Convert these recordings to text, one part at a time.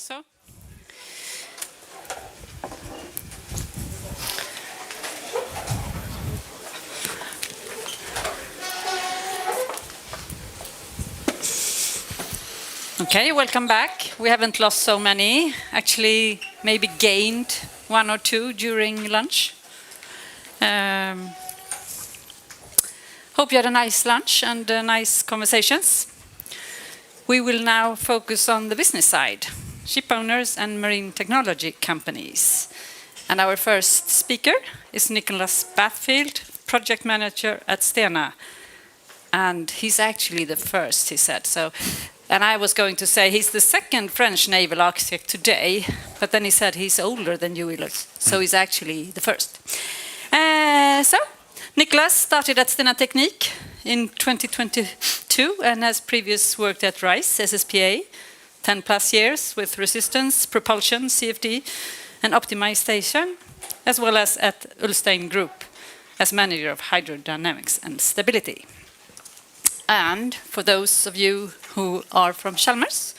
So. Okay, welcome back. We haven't lost so many. Actually, maybe gained one or two during lunch. Hope you had a nice lunch and nice conversations. We will now focus on the business side, ship owners and marine technology companies. And our first speaker is Nicholas Bathfield, project manager at Stena. And he's actually the first, he said. And I was going to say he's the second French naval architect today, but then he said he's older than you, so he's actually the first. So, Nicholas started at Stena Technique in 2022 and has previously worked at RISE, SSPA, 10 plus years with resistance, propulsion, CFD, and optimization, as well as at Ulstein Group as manager of hydrodynamics and stability. And for those of you who are from Chalmers,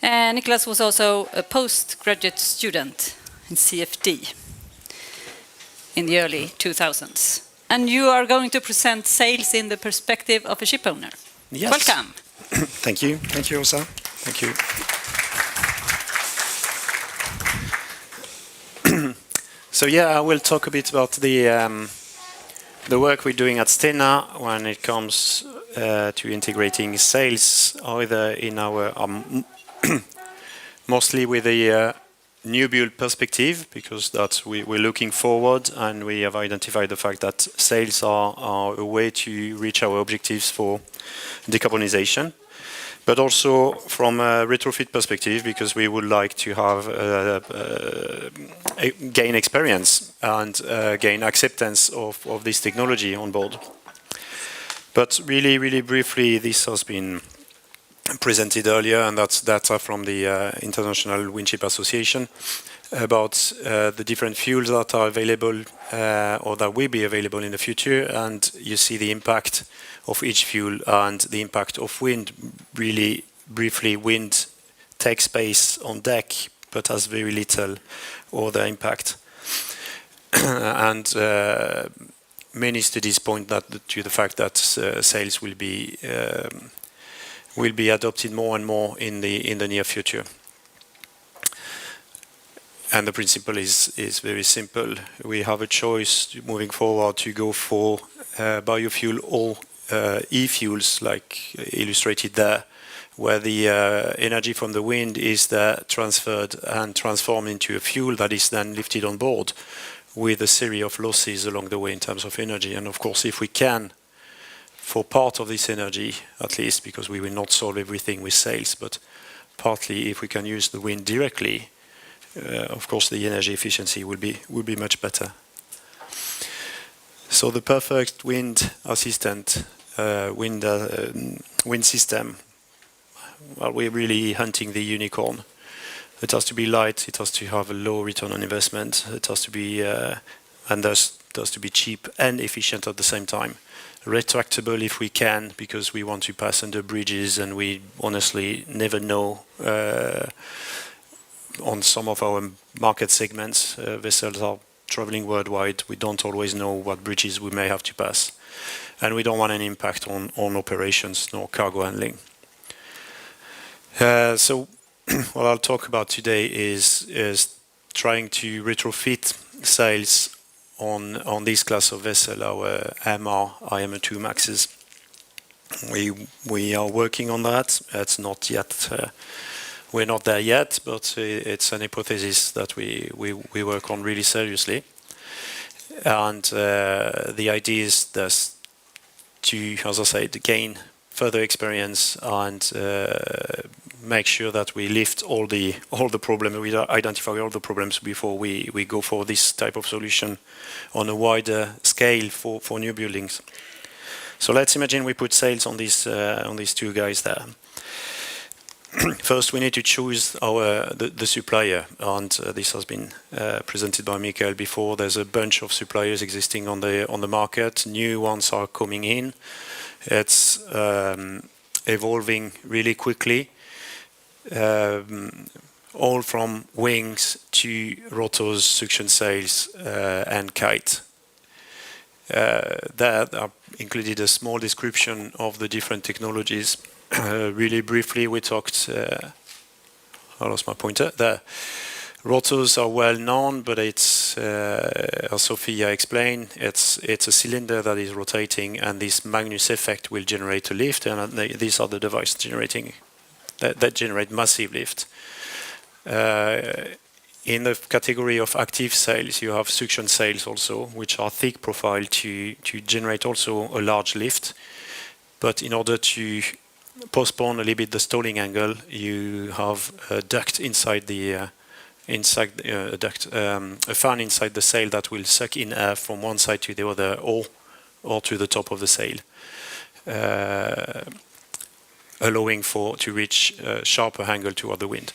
Nicholas was also a postgraduate student in CFD in the early 2000s. And you are going to present sales in the perspective of a ship owner. Yes. Welcome. Thank you. Thank you, Åsa. Thank you. So I will talk a bit about the work we're doing at Stena when it comes to integrating sales, either in our mostly with a new build perspective, because that's we're looking forward and we have identified the fact that sales are a way to reach our objectives for decarbonization, but also from a retrofit perspective, because we would like to have gain experience and gain acceptance of this technology on board. But really briefly, this has been presented earlier, and that's data from the International Windship Association about the different fuels that are available or that will be available in the future, and you see the impact of each fuel and the impact of wind. Really briefly, wind takes space on deck but has very little other impact. And many studies point to the fact that sails will be adopted more and more in the near future. And the principle is very simple. We have a choice moving forward to go for biofuel or e-fuels, like illustrated there, where the energy from the wind is transferred and transformed into a fuel that is then lifted on board, with a series of losses along the way in terms of energy. And of course, if we can, for part of this energy, at least, because we will not solve everything with sails, but partly if we can use the wind directly, of course the energy efficiency will be much better. So the perfect wind assistant wind system, well, we're really hunting the unicorn. It has to be light, it has to have a low return on investment, it has to be and thus has to be cheap and efficient at the same time. Retractable if we can, because we want to pass under bridges, and we honestly never know on some of our market segments, vessels are traveling worldwide, we don't always know what bridges we may have to pass, and we don't want an impact on operations nor cargo handling. So what I'll talk about today is trying to retrofit sails on this class of vessel, our MR IMO2 Maxes. We are working on that. It's not yet. We're not there yet, but it's an hypothesis that we work on really seriously. And the idea is thus to, as I said, gain further experience and make sure that we lift all the problems, we identify all the problems before we go for this type of solution on a wider scale for new buildings. So let's imagine we put sails on these two guys there. First, we need to choose the supplier, and this has been presented by Mikael before. There's a bunch of suppliers existing on the market. New ones are coming in. It's evolving really quickly. all from wings to rotors, suction sails, and kite. That are included a small description of the different technologies. Really briefly, we talked, I lost my pointer, the rotors are well known, but it's, as Sophia explained, it's a cylinder that is rotating, and this Magnus effect will generate a lift, and these are the devices generating, that generate massive lift. In the category of active sails, you have suction sails also, which are thick profile to generate also a large lift. But in order to postpone a little bit the stalling angle, you have a duct inside the a fan inside the sail that will suck in air from one side to the other, or to the top of the sail, allowing to reach a sharper angle toward the wind.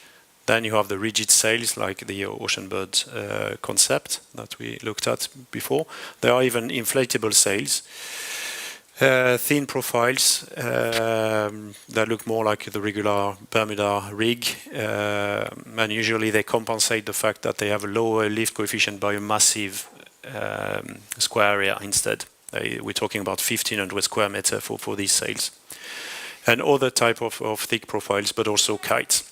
Then you have the rigid sails, like the Oceanbird concept that we looked at before. There are even inflatable sails, thin profiles that look more like the regular Bermuda rig, and usually they compensate the fact that they have a lower lift coefficient by a massive square area instead. We're talking about 1,500 square meter for these sails. And other type of thick profiles, but also kites.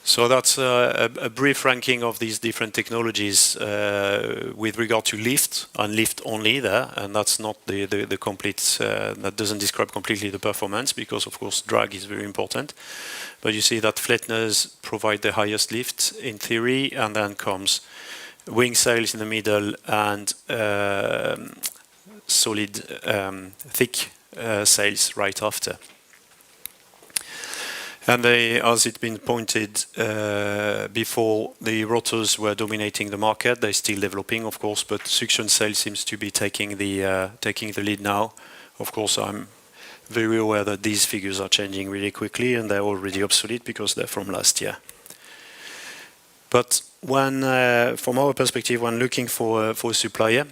So that's a brief ranking of these different technologies with regard to lift and lift only there, and that's not the complete, that doesn't describe completely the performance, because of course drag is very important. But you see that flatteners provide the highest lift in theory, and then comes wing sails in the middle, and solid thick sails right after. And as it's been pointed before, the rotors were dominating the market. They're still developing, of course, but suction sail seems to be taking the lead now. Of course, I'm very aware that these figures are changing really quickly, and they're already obsolete because they're from last year. But when, from our perspective, when looking for a supplier,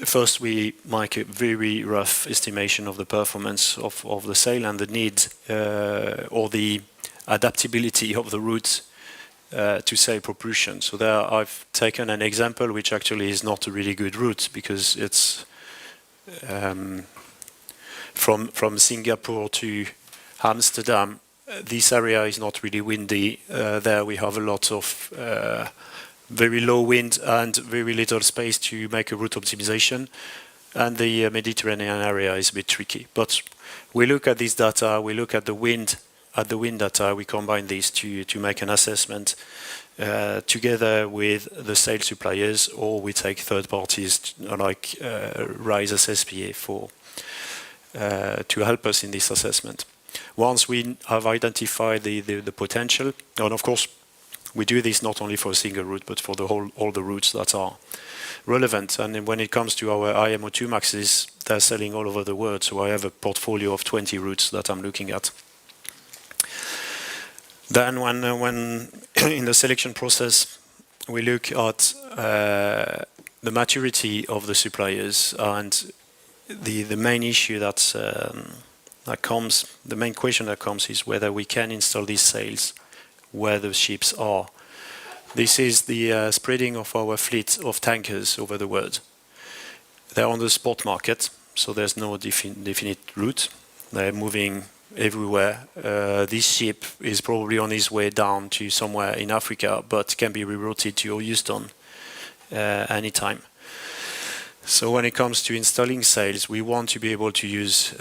first we make a very rough estimation of the performance of the sail and the need or the adaptability of the route to sail propulsion. So there I've taken an example which actually is not a really good route, because it's from Singapore to Amsterdam. This area is not really windy. There we have a lot of very low wind and very little space to make a route optimization, and the Mediterranean area is a bit tricky. But we look at this data, we look at the wind data, we combine these to make an assessment together with the sail suppliers, or we take third parties like Rise SSPA to help us in this assessment. Once we have identified the potential, and of course we do this not only for a single route, but for all the routes that are relevant. And when it comes to our IMO2 maxes, they're selling all over the world. So I have a portfolio of 20 routes that I'm looking at. Then when in the selection process, we look at the maturity of the suppliers, and the main issue that comes, the main question that comes is whether we can install these sails where the ships are. This is the spreading of our fleet of tankers over the world. They're on the spot market, so there's no definite route. They're moving everywhere. This ship is probably on its way down to somewhere in Africa, but can be rerouted to Houston anytime. So when it comes to installing sails, we want to be able to use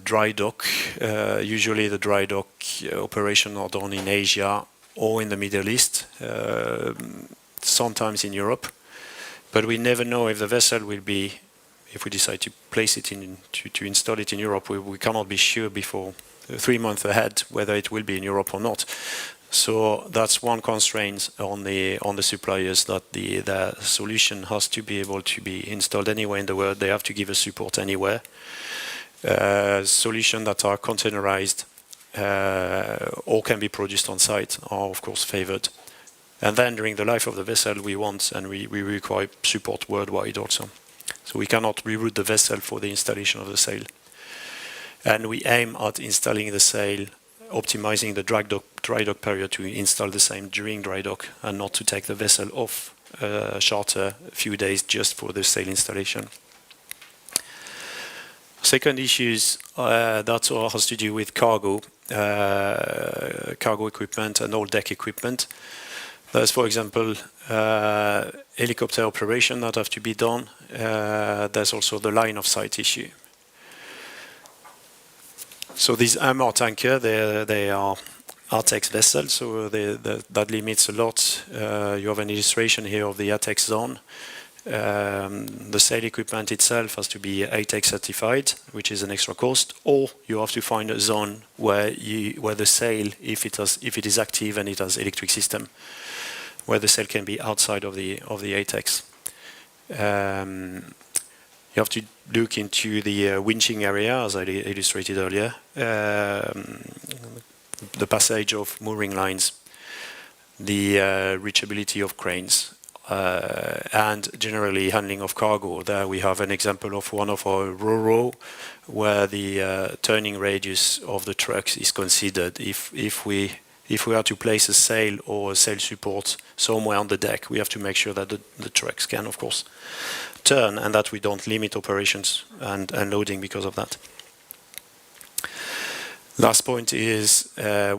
dry dock. Usually the dry dock operation are done in Asia or in the Middle East, sometimes in Europe. But we never know if the vessel will be, if we decide to place it in, to install it in Europe, we cannot be sure before 3 months ahead whether it will be in Europe or not. So that's one constraint on the suppliers, that the solution has to be able to be installed anywhere in the world. They have to give us support anywhere. Solutions that are containerized or can be produced on site are of course favored. And then during the life of the vessel, we want and we require support worldwide also. So we cannot reroute the vessel for the installation of the sail. And we aim at installing the sail optimizing the dry dock period to install the same during dry dock and not to take the vessel off charter a few days just for the sail installation. Second issues that has to do with cargo equipment and all deck equipment. There's, for example, helicopter operation that have to be done. There's also the line of sight issue. So these MR tanker, they are ATEX vessels, so that limits a lot. You have an illustration here of the ATEX zone. The sail equipment itself has to be ATEX certified, which is an extra cost, or you have to find a zone where the sail, if it is active and it has electric system, where the sail can be outside of the ATEX. You have to look into the winching area, as I illustrated earlier, the passage of mooring lines, the reachability of cranes, and generally handling of cargo. There we have an example of one of our RoRo where the turning radius of the trucks is considered. If we are to place a sail or a sail support somewhere on the deck, we have to make sure that the trucks can, of course, turn and that we don't limit operations and loading because of that. Last point is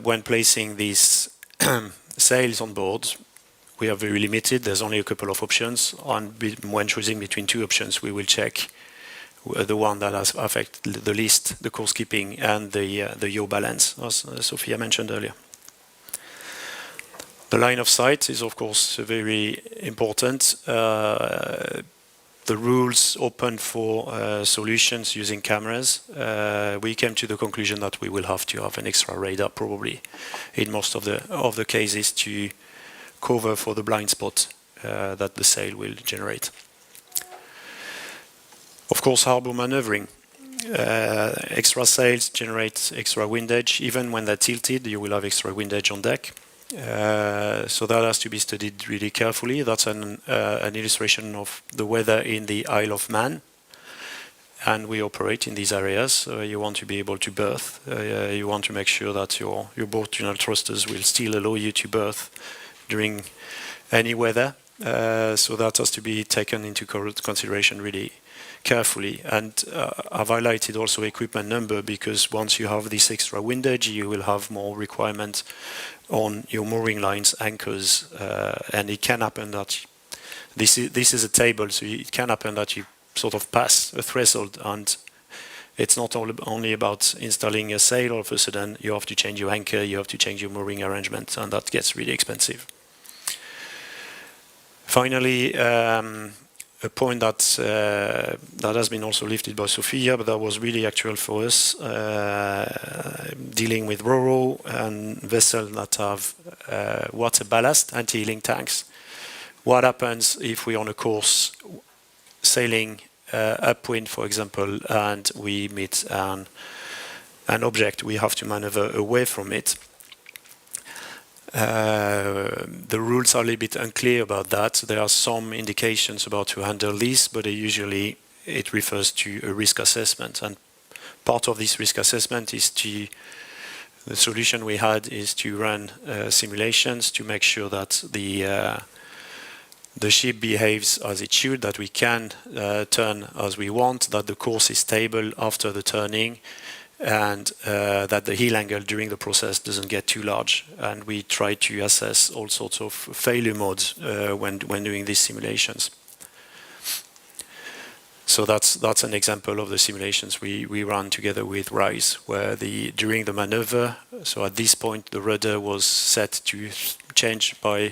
when placing these sails on board, we are very limited. There's only a couple of options. When choosing between two options, we will check the one that has affected the least, the course keeping and the yaw balance, as Sophia mentioned earlier. The line of sight is, of course, very important. The rules open for solutions using cameras. We came to the conclusion that we will have to have an extra radar, probably, in most of the cases, to cover for the blind spot that the sail will generate. Of course, harbor maneuvering. Extra sails generate extra windage. Even when they're tilted, you will have extra windage on deck. So that has to be studied really carefully. That's an illustration of the weather in the Isle of Man. And we operate in these areas. You want to be able to berth. You want to make sure that your boat tunnel thrusters will still allow you to berth during any weather. So that has to be taken into consideration really carefully. And I've highlighted also equipment number, because once you have this extra windage, you will have more requirement on your mooring lines, anchors, and it can happen that this is a table, so it can happen that you sort of pass a threshold, and it's not only about installing a sail. All of a sudden, you have to change your anchor, you have to change your mooring arrangement, and that gets really expensive. Finally, a point that has been also lifted by Sophia, but that was really actual for us, dealing with RoRo and vessels that have water ballast, anti-heeling tanks. What happens if we're on a course sailing upwind, for example, and we meet an object? We have to maneuver away from it. The rules are a little bit unclear about that. There are some indications about how to handle this, but usually it refers to a risk assessment. And part of this risk assessment is the solution we had is to run simulations to make sure that the ship behaves as it should, that we can turn as we want, that the course is stable after the turning, and that the heel angle during the process doesn't get too large. And we try to assess all sorts of failure modes when doing these simulations. So that's an example of the simulations we ran together with RISE, where during the maneuver, so at this point the rudder was set to change by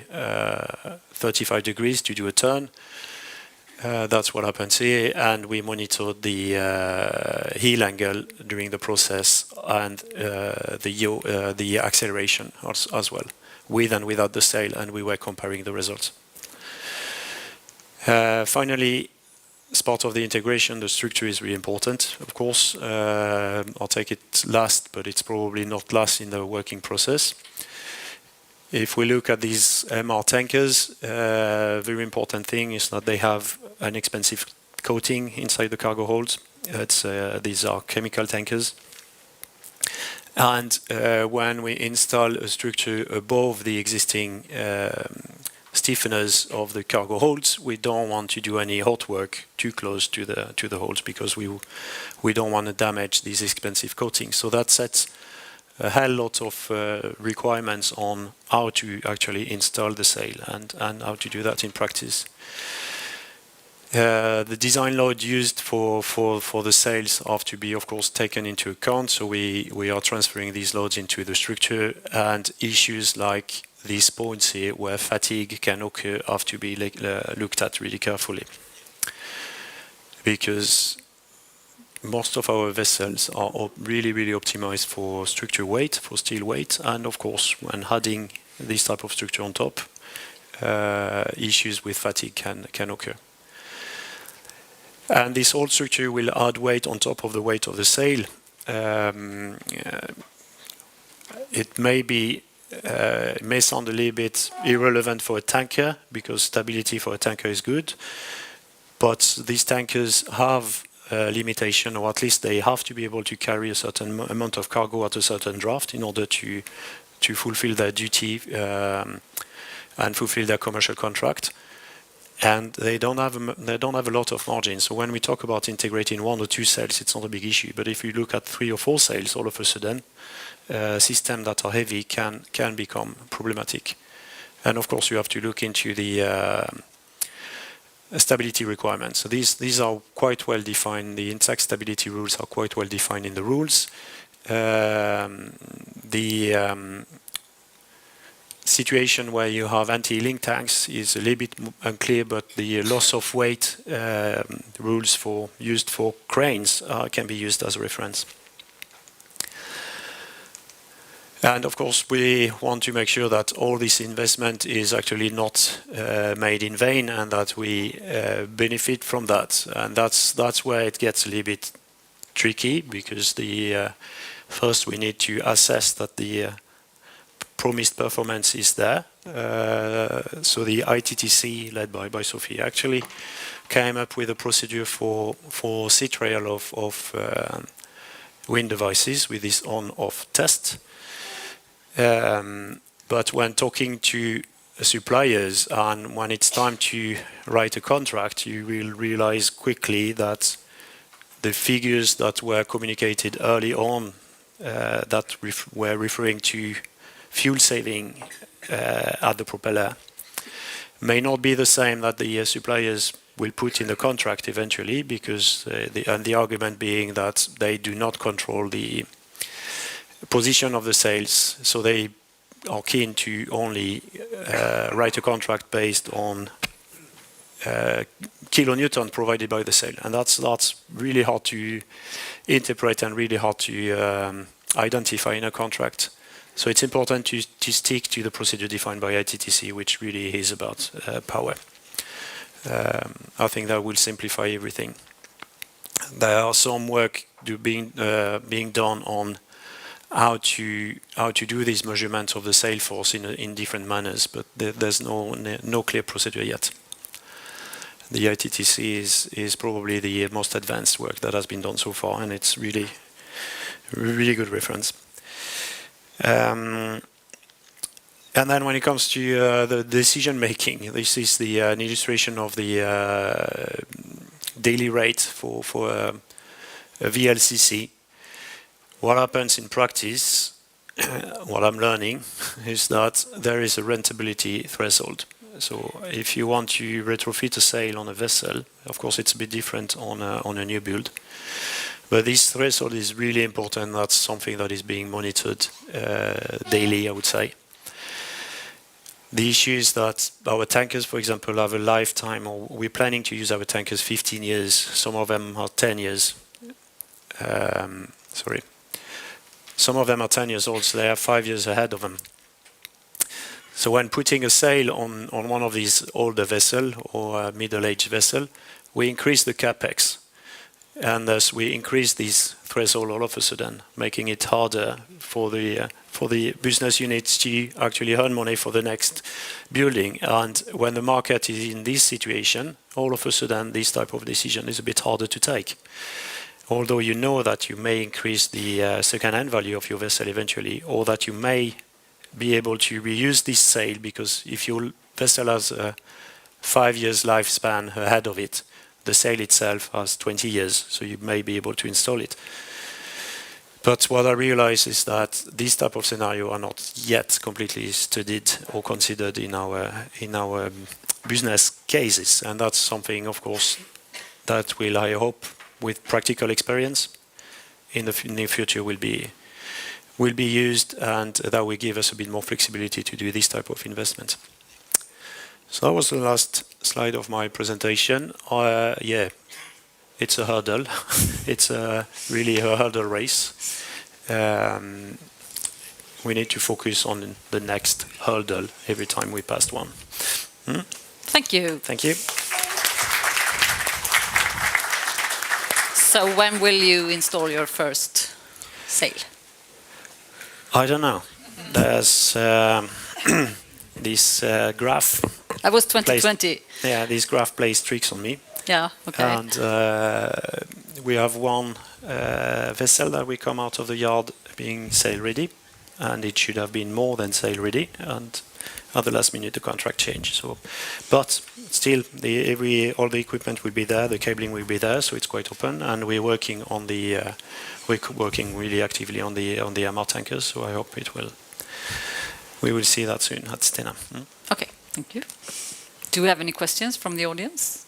35 degrees to do a turn. That's what happens here, and we monitored the heel angle during the process and the acceleration as well, with and without the sail, and we were comparing the results. Finally, as part of the integration, the structure is really important, of course. I'll take it last, but it's probably not last in the working process. If we look at these MR tankers, very important thing is that they have an expensive coating inside the cargo holds. These are chemical tankers. And when we install a structure above the existing stiffeners of the cargo holds, we don't want to do any hot work too close to the holds, because we don't want to damage these expensive coatings. So that sets a hell lot of requirements on how to actually install the sail and how to do that in practice. The design load used for the sails have to be, of course, taken into account. So we are transferring these loads into the structure, and issues like these points here where fatigue can occur have to be looked at really carefully, because most of our vessels are really optimized for structure weight, for steel weight, and of course, when adding this type of structure on top, issues with fatigue can occur. And this whole structure will add weight on top of the weight of the sail. It may sound a little bit irrelevant for a tanker, because stability for a tanker is good, but these tankers have a limitation, or at least they have to be able to carry a certain amount of cargo at a certain draft in order to fulfill their duty and fulfill their commercial contract. And they don't have a lot of margin. So when we talk about integrating 1 or 2 sails, it's not a big issue. But if you look at 3 or 4 sails, all of a sudden, systems that are heavy can become problematic. And of course, you have to look into the stability requirements. So these are quite well defined. The intact stability rules are quite well defined in the rules. Situation where you have anti-link tanks is a little bit unclear, but the loss of weight rules used for cranes can be used as a reference. And of course, we want to make sure that all this investment is actually not made in vain, and that we benefit from that. And that's where it gets a little bit tricky, because first we need to assess that the promised performance is there. So the ITTC, led by Sophie, actually came up with a procedure for sea trial of wind devices with this on-off test. But when talking to suppliers, and when it's time to write a contract, you will realize quickly that the figures that were communicated early on that were referring to fuel saving at the propeller may not be the same that the suppliers will put in the contract eventually, because the argument being that they do not control the position of the sails, so they are keen to only write a contract based on kilonewton provided by the sail, and that's really hard to interpret and really hard to identify in a contract. So it's important to stick to the procedure defined by ITTC, which really is about power. I think that will simplify everything. There are some work being done on how to do these measurements of the sail force in different manners, but there's no clear procedure yet. The ITTC is probably the most advanced work that has been done so far, and it's really good reference. And then when it comes to the decision making, this is an illustration of the daily rate for a VLCC. What happens in practice, what I'm learning, is that there is a rentability threshold. So if you want to retrofit a sail on a vessel, of course it's a bit different on a new build. But this threshold is really important. That's something that is being monitored daily, I would say. The issue is that our tankers, for example, have a lifetime, or we're planning to use our tankers 15 years. Some of them are 10 years. Some of them are 10 years old, so they have 5 years ahead of them. So when putting a sail on one of these older vessels or a middle-aged vessel, we increase the capex. And thus we increase this threshold all of a sudden, making it harder for the business units to actually earn money for the next building. And when the market is in this situation, all of a sudden this type of decision is a bit harder to take. although you know that you may increase the second-hand value of your vessel eventually, or that you may be able to reuse this sail, because if your vessel has a 5 years lifespan ahead of it, the sail itself has 20 years, so you may be able to install it. But what I realize is that these type of scenario are not yet completely studied or considered in our business cases, and that's something, of course, that will, I hope, with practical experience in the near future will be used, and that will give us a bit more flexibility to do this type of investment. So that was the last slide of my presentation. Yeah, it's a hurdle. It's really a hurdle race. We need to focus on the next hurdle every time we pass one. Thank you. Thank you. So when will you install your first sail? I don't know. There's this graph. That was 2020. Yeah, this graph plays tricks on me. Yeah, okay. And we have one vessel that we come out of the yard being sail ready, and it should have been more than sail ready, and at the last minute the contract changed. So, but still, all the equipment will be there, the cabling will be there, so it's quite open, and we're working on we're working really actively on the MR tankers. So I hope we will see that soon at Stena. Okay, thank you. Do we have any questions from the audience?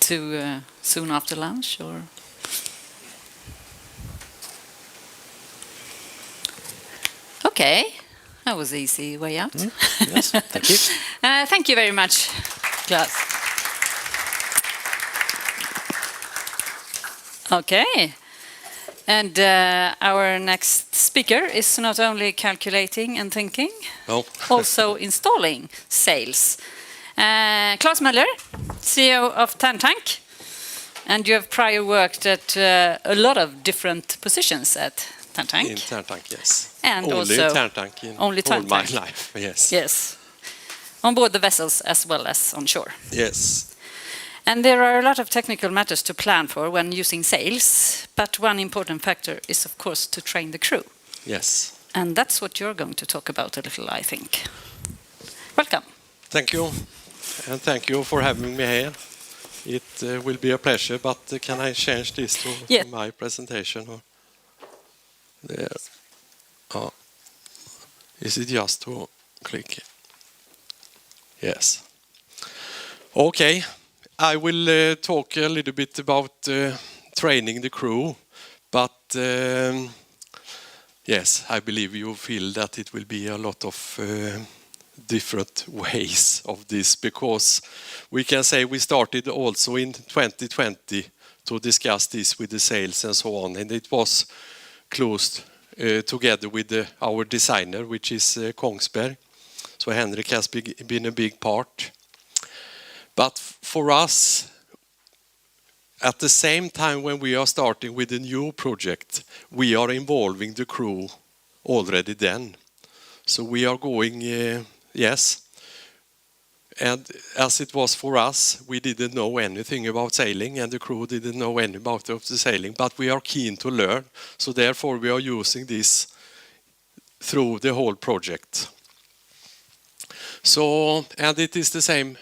To soon after lunch, or? Okay, that was the easy way out. Yes, thank you. Thank you very much, Claes. Okay, and our next speaker is not only calculating and thinking, also installing sails. Claes Möller, CEO of Tärntank, and you have prior worked at a lot of different positions at Tärntank. In Tärntank, yes. And only also Tärntank in only all my Tärntank. life, yes. Yes, on board the vessels as well as on shore. Yes. And there are a lot of technical matters to plan for when using sails, but one important factor is, of course, to train the crew. Yes. And that's what you're going to talk about a little, I think. Welcome. Thank you. And thank you for having me here. It will be a pleasure, but can I change this to my presentation? Or there. Oh. Is it just to click? Yes. Okay. I will talk a little bit about training the crew, but yes, I believe you feel that it will be a lot of different ways of this, because we can say we started also in 2020 to discuss this with the sales and so on, and it was closed together with our designer, which is Kongsberg. So Henrik has been a big part. But for us, at the same time when we are starting with a new project, we are involving the crew already then. So we are going, yes. And as it was for us, we didn't know anything about sailing, and the crew didn't know anything about the sailing, but we are keen to learn. So therefore we are using this through the whole project. So, and it is the same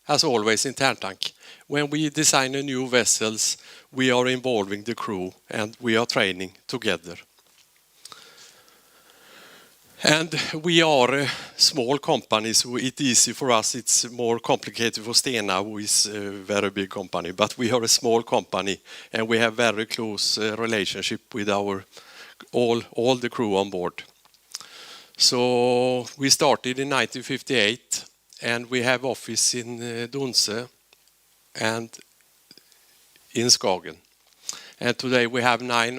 as always in Tärntank. When we design a new vessels, we are involving the crew and we are training together. And we are a small company, so it's easy for us. It's more complicated for Stena, who is a very big company. But we are a small company, and we have very close relationship with our all the crew on board. So we started in 1958, and we have office in Donse and in Skagen. And today we have 9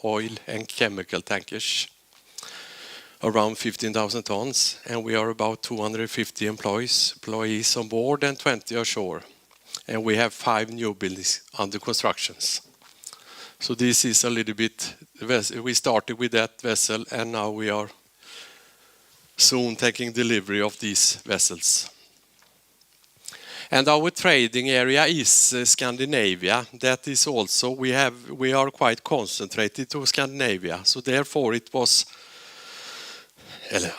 oil and chemical tankers, around 15,000 tons, and we are about 250 employees on board and 20 ashore. And we have 5 new buildings under constructions. So this is a little bit, we started with that vessel, and now we are soon taking delivery of these vessels. And our trading area is Scandinavia. That is also, we are quite concentrated to Scandinavia. So therefore it was,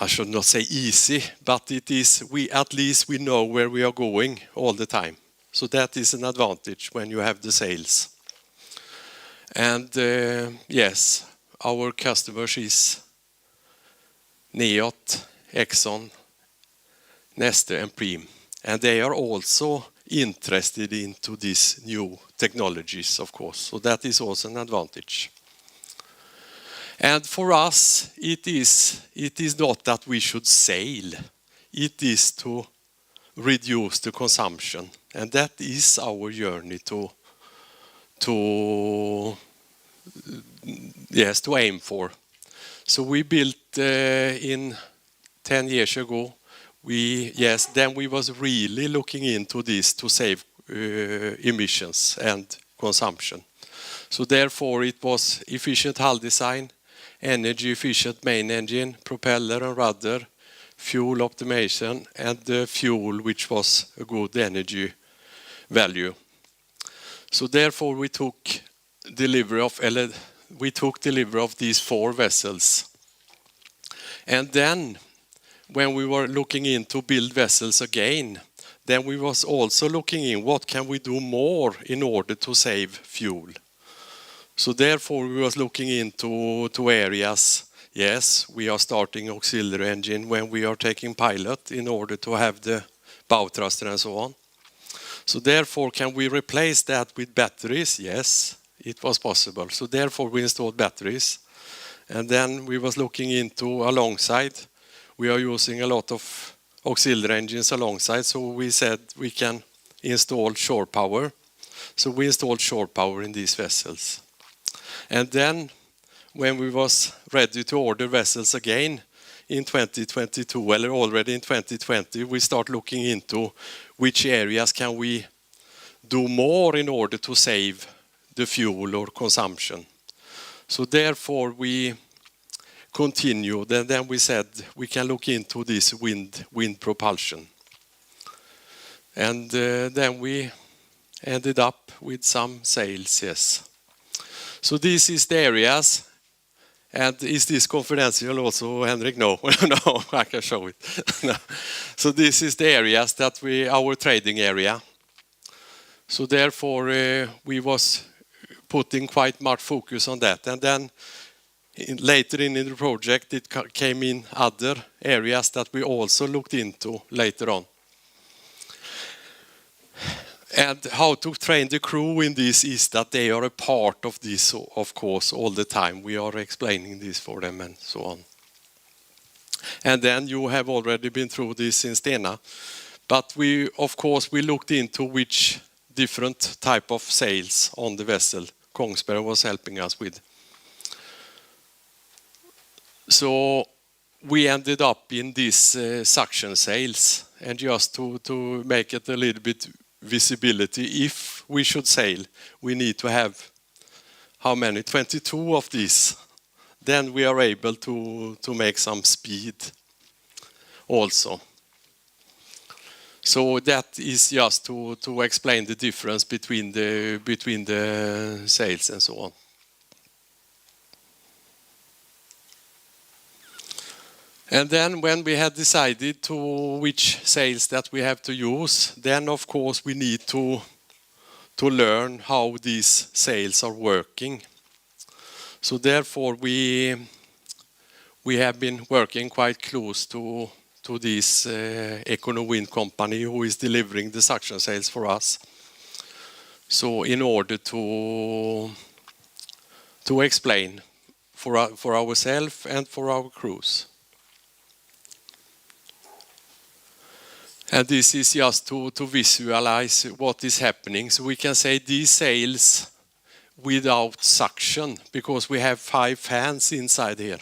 I should not say easy, but it is, at least we know where we are going all the time. So that is an advantage when you have the sales. And yes, our customers is Neot, Exxon, Neste and Preem. And they are also interested into these new technologies, of course. So that is also an advantage. And for us, it is not that we should sail. It is to reduce the consumption. And that is our journey to aim for. So we built in 10 years ago, then we was really looking into this to save emissions and consumption. So therefore it was efficient hull design, energy efficient main engine, propeller and rudder, fuel optimization, and the fuel which was a good energy value. So therefore we took delivery of these 4 vessels. And then when we were looking into build vessels again, then we was also looking in what can we do more in order to save fuel. So therefore we was looking into areas. Yes, we are starting auxiliary engine when we are taking pilot in order to have the bow thruster and so on. So therefore can we replace that with batteries? Yes, it was possible. So therefore we installed batteries. And then we was looking into alongside. We are using a lot of auxiliary engines alongside, so we said we can install shore power. So we installed shore power in these vessels. And then when we was ready to order vessels again in 2022, well, already in 2020, we start looking into which areas can we do more in order to save the fuel or consumption. So therefore we continued, and then we said we can look into this wind propulsion. And then we ended up with some sales, yes. So this is the areas. And is this confidential also, Henrik? No, no, I can show it. No. So this is the areas that our trading area. So therefore we was putting quite much focus on that. And then later in the project, it came in other areas that we also looked into later on. And how to train the crew in this is that they are a part of this, of course, all the time. We are explaining this for them and so on. And then you have already been through this in Stena. But we, of course, we looked into which different type of sails on the vessel Kongsberg was helping us with. So we ended up in these suction sails, and just to make it a little bit visibility, if we should sail, we need to have how many? 22 of these. Then we are able to make some speed also. So that is just to explain the difference between the sails and so on. And then when we had decided to which sails that we have to use, then of course we need to learn how these sails are working. So therefore we have been working quite close to this Econo Wind company who is delivering the suction sails for us. So in order to explain for ourselves and for our crews. And this is just to visualize what is happening. So we can say these sails without suction, because we have 5 fans inside here,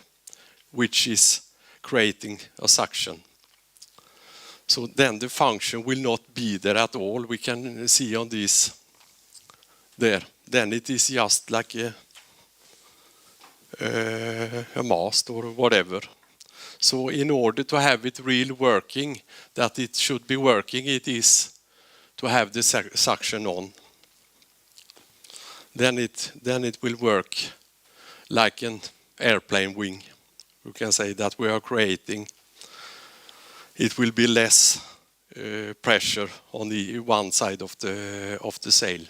which is creating a suction. So then the function will not be there at all. We can see on this there. Then it is just like a mast or whatever. So in order to have it really working, that it should be working, it is have the suction on. Then it will work like an airplane wing. You can say that we are creating. It will be less pressure on the one side of the sail.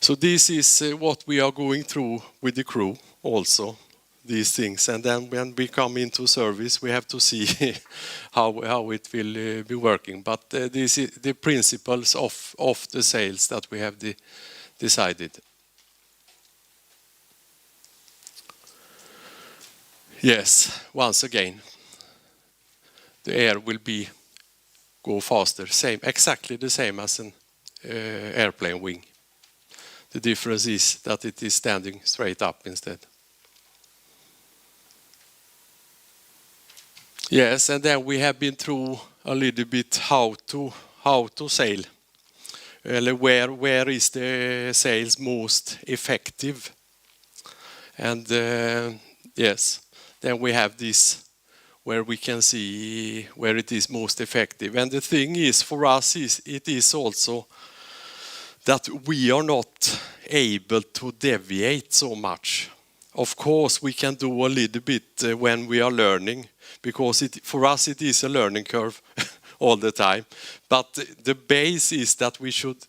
So this is what we are going through with the crew also, these things. And then when we come into service, we have to see how it will be working. But this is the principles of the sails that we have decided. Yes, once again, the air will go faster, exactly the same as an airplane wing. The difference is that it is standing straight up instead. Yes, and then we have been through a little bit how to sail. Where is the sails most effective? And yes, then we have this where we can see where it is most effective. And the thing is, for us, it is also that we are not able to deviate so much. Of course, we can do a little bit when we are learning, because for us it is a learning curve all the time. But the base is that we should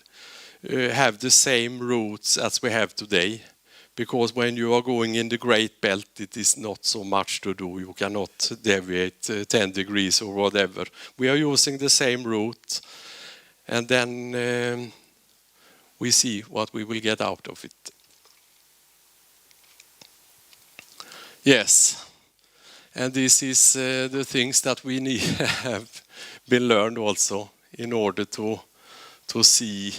have the same routes as we have today. Because when you are going in the Great Belt, it is not so much to do. You cannot deviate 10 degrees or whatever. We are using the same route, and then we see what we will get out of it. Yes, and this is the things that we need have been learned also in order to see,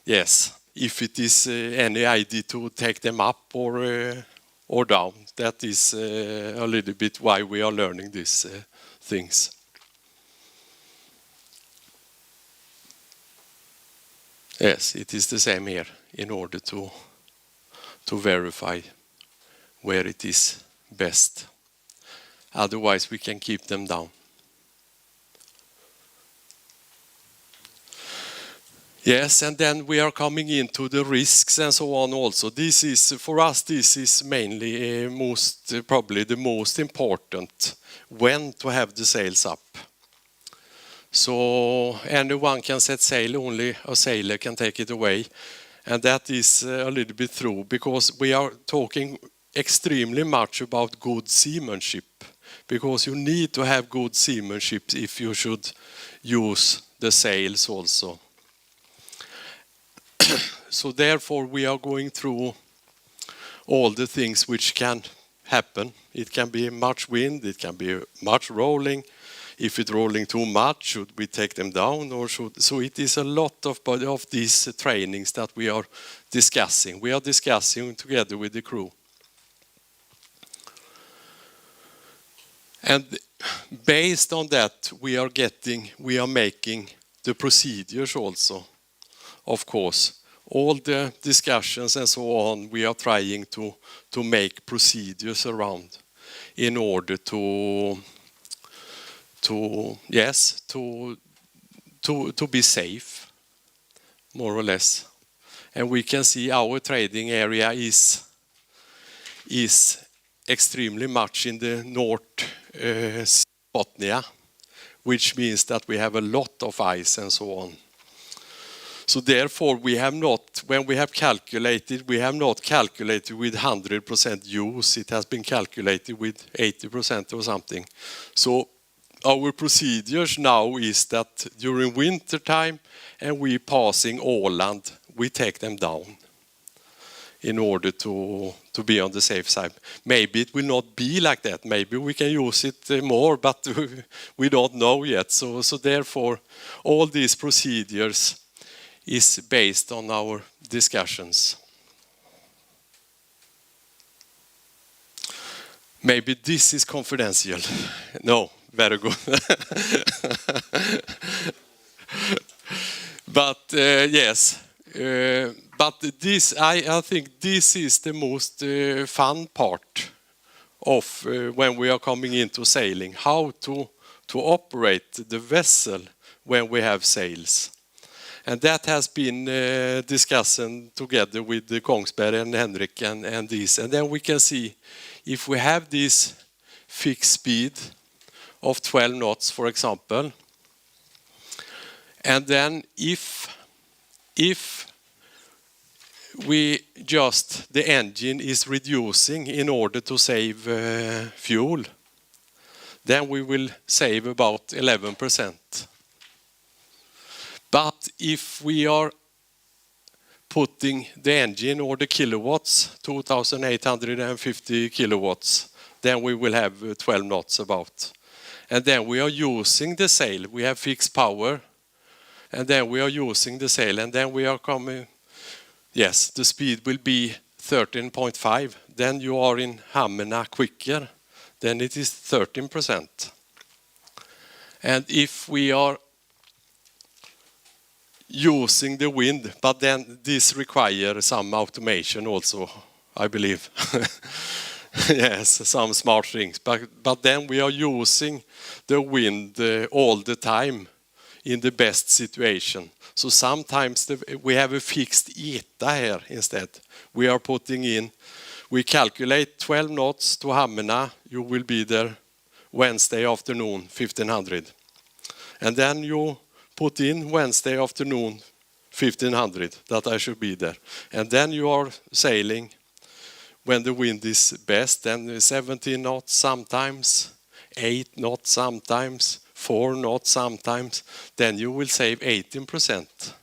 yes, if it is any idea to take them up or down. That is a little bit why we are learning these things. Yes, it is the same here in order to verify where it is best. Otherwise, we can keep them down. Yes, and then we are coming into the risks and so on also. This is, for us, this is mainly probably the most important, when to have the sails up. So anyone can set sail, only a sailor can take it away. And that is a little bit through, because we are talking extremely much about good seamanship. Because you need to have good seamanship if you should use the sails also. So therefore we are going through all the things which can happen. It can be much wind, it can be much rolling. If it's rolling too much, should we take them down, or so it is a lot of these trainings that we are discussing. We are discussing together with the crew. And based on that, we are making the procedures also, of course. All the discussions and so on, we are trying to make procedures around in order to be safe, more or less. And we can see our trading area is extremely much in the North Bothnia, which means that we have a lot of ice and so on. So therefore, when we have calculated, we have not calculated with 100% use. It has been calculated with 80% or something. So our procedures now is that during winter time and we passing Åland, we take them down in order to be on the safe side. Maybe it will not be like that. Maybe we can use it more, but we don't know yet. So therefore, all these procedures is based on our discussions. Maybe this is confidential. No, very good. But yes, but this I think this is the most fun part of when we are coming into sailing. How to to operate the vessel when we have sails. And that has been discussed together with Kongsberg and Henrik and this. And then we can see if we have this fixed speed of 12 knots, for example, and then if we just, the engine is reducing in order to save fuel, then we will save about 11%. But if we are putting the engine or the kilowatts, 2,850 kilowatts, then we will have 12 knots about. And then we are using the sail. We have fixed power. And then we are using the sail. And then we are coming, yes, the speed will be 13.5. Then you are in Hammerna quicker. Then it is 13%. And if we are using the wind, but then this requires some automation also, I believe. Yes, some smart things. But then we are using the wind all the time in the best situation. So sometimes we have a fixed ETA here instead. We are putting in, we calculate 12 knots to Hammerna. You will be there Wednesday afternoon, 1500. And then you put in Wednesday afternoon, 1500, that I should be there. And then you are sailing when the wind is best, then 17 knots sometimes, 8 knots sometimes, 4 knots sometimes, then you will save 18%.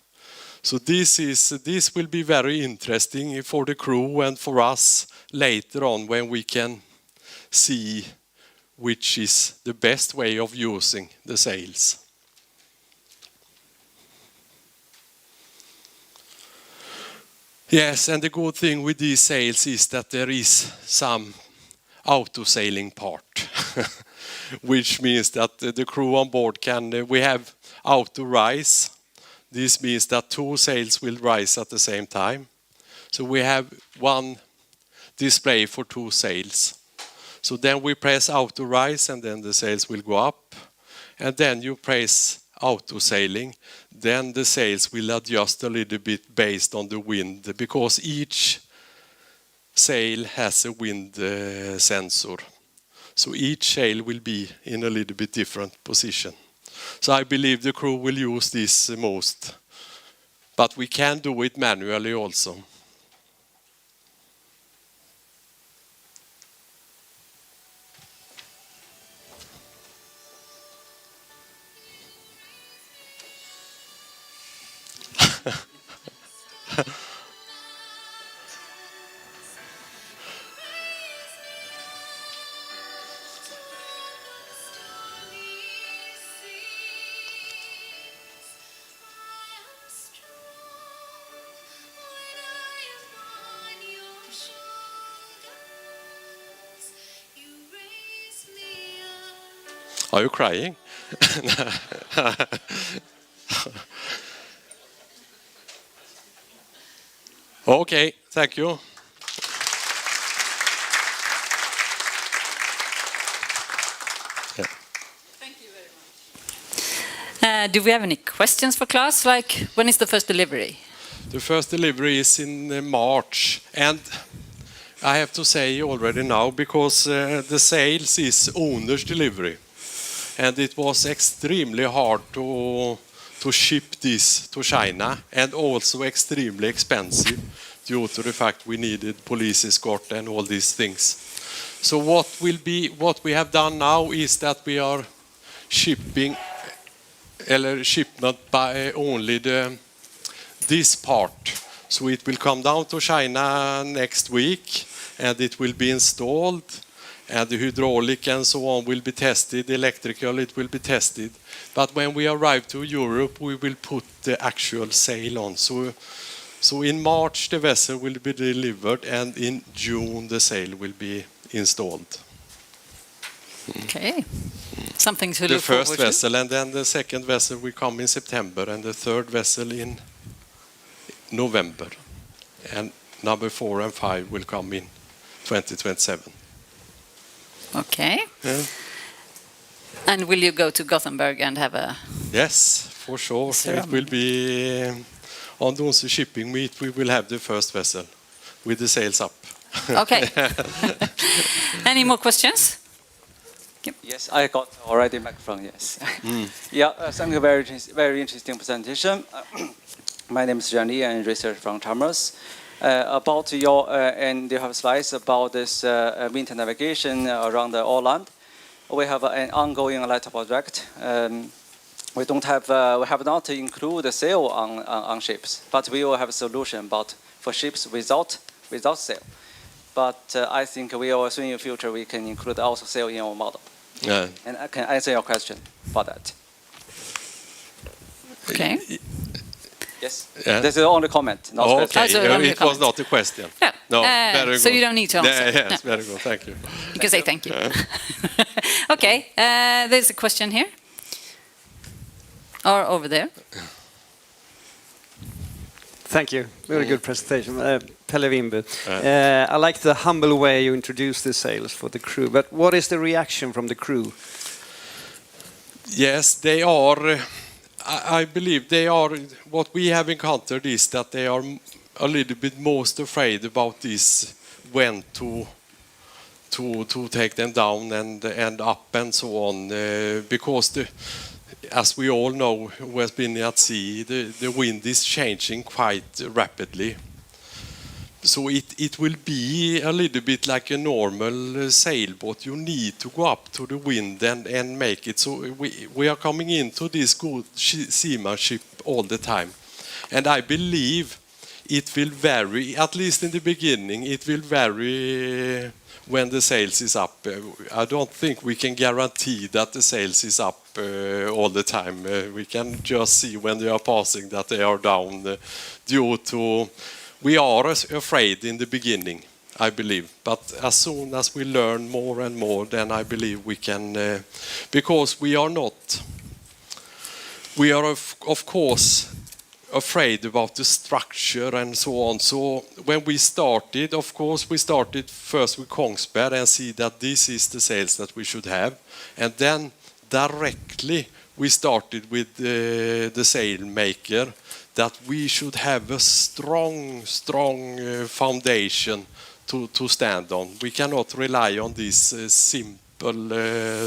So this will be very interesting for the crew and for us later on when we can see which is the best way of using the sails. Yes, and the good thing with these sails is that there is some auto-sailing part, which means that the crew on board can, we have auto-rise. This means that 2 sails will rise at the same time. So we have one display for 2 sails. So then we press auto-rise and then the sails will go up. And then you press auto-sailing, then the sails will adjust a little bit based on the wind, because each sail has a wind sensor. So each sail will be in a little bit different position. So I believe the crew will use this most. But we can do it manually also. Are you crying? Okay, thank you. Thank you very much. Do we have any questions for Claes? Like, when is the first delivery? The first delivery is in March, and I have to say already now, because the sales is owner's delivery, and it was extremely hard to ship this to China, and also extremely expensive due to the fact we needed police escort and all these things. So what we have done now is that we are shipment by only this part. So it will come down to China next week, and it will be installed, and the hydraulic and so on will be tested, electrical it will be tested. But when we arrive to Europe, we will put the actual sail on. So in March the vessel will be delivered, and in June the sail will be installed. Okay, something to look forward to. The first vessel, and then the second vessel will come in September, and the third vessel in November. And number 4 and 5 will come in 2027. Okay. Yeah. And will you go to Gothenburg and have a... Yes, for sure. Ceremony. It will be on the Onse Shipping Meet. We will have the first vessel with the sails up. Okay. Any more questions? Yes, I got already microphone, yes. Yeah, thank you, very interesting presentation. My name is Jian Li, and research from Chalmers. About your, and you have slides about this winter navigation around the Åland. We have an ongoing light project. We have not included the sail on ships, but we will have a solution for ships without sail. But I think we also in the future we can include also sail in our model. Yeah. And I can answer your question for that. Okay. Yes. Yeah. This is the only comment. Not question. Okay, Also, only it was comment. not a question. No. No, very good. So you don't need to answer. Yeah, yes, No. very good. Thank you. You can say thank you. Okay, there's a question here. Or over there. Thank you. Very good presentation. Pelle Wimby. I like the humble way you introduce the sails for the crew, but what is the reaction from the crew? Yes, they are. I believe they are. What we have encountered is that they are a little bit most afraid about this, when to take them down and up and so on, because as we all know who has been at sea, the wind is changing quite rapidly. So it will be a little bit like a normal sailboat. You need to go up to the wind and make it. So we are coming into this good seamanship all the time. And I believe it will vary, at least in the beginning, it will vary when the sails is up. I don't think we can guarantee that the sails is up all the time. We can just see when they are passing that they are down due to... We are afraid in the beginning, I believe. But as soon as we learn more and more, then I believe we can... because we are not... We are, of course, afraid about the structure and so on. So when we started, of course, we started first with Kongsberg and see that this is the sails that we should have. And then directly we started with the sail maker, that we should have a strong foundation to stand on. We cannot rely on these simple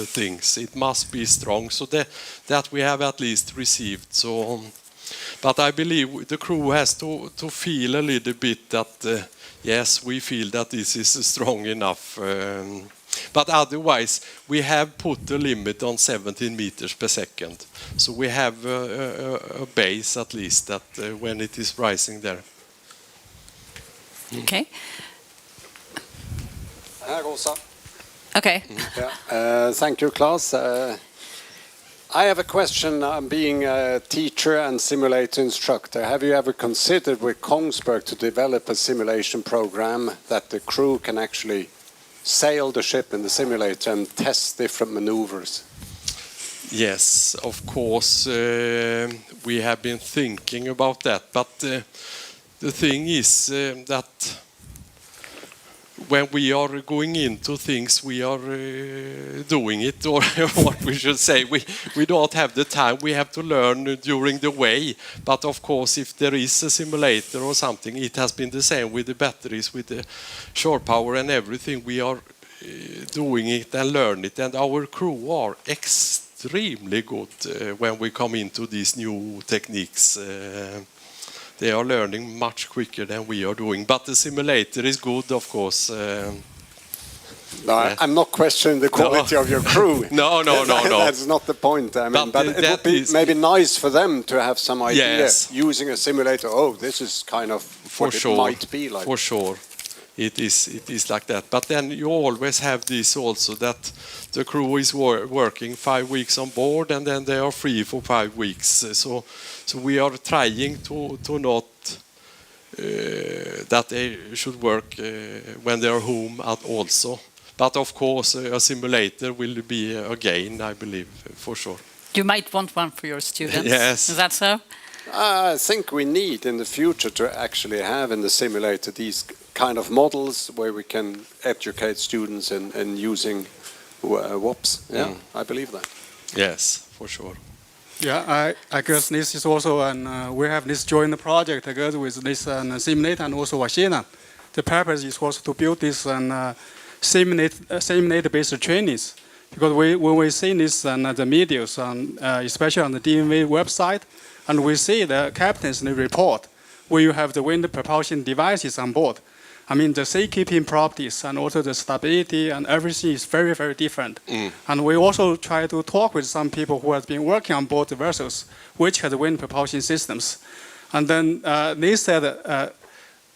things. It must be strong. So that we have at least received. So, but I believe the crew has to feel a little bit that yes, we feel that this is strong enough. But otherwise, we have put a limit on 17 meters per second. So we have a base at least that when it is rising there. Okay. Rosa. Okay. Yeah. Thank you, Claes. I have a question. Being a teacher and simulator instructor, have you ever considered with Kongsberg to develop a simulation program that the crew can actually sail the ship in the simulator and test different maneuvers? Yes, of course, we have been thinking about that. But the thing is that when we are going into things, we are doing it, or what we should say, we don't have the time. We have to learn during the way. But of course, if there is a simulator or something, it has been the same with the batteries, with the shore power and everything. We are doing it and learn it, and our crew are extremely good when we come into these new techniques. They are learning much quicker than we are doing. But the simulator is good, of course. No, I'm not questioning the quality of your crew. No. That's not the point. I mean, but it would be maybe nice for them to have some idea, yes, using a simulator. Oh, this is kind of what it might be like. For sure. It is like that. But then you always have this also, that the crew is working 5 weeks on board and then they are free for 5 weeks. So we are trying to not that they should work when they are home also. But of course, a simulator will be a gain, I believe, for sure. You might want one for your students. Yes. Is that so? I think we need in the future to actually have in the simulator these kind of models where we can educate students in using WOPs. Yeah, I believe that. Yes, for sure. Yeah, I guess this is also, and we have this joint project together with this simulator and also Washington. The purpose is also to build this simulate-based trainings. Because when we see this and the videos, especially on the DMV website, and we see the captains in the report where you have the wind propulsion devices on board. I mean, the safekeeping properties and also the stability and everything is very, very different. And we also try to talk with some people who have been working on board the vessels, which has wind propulsion systems. And then they said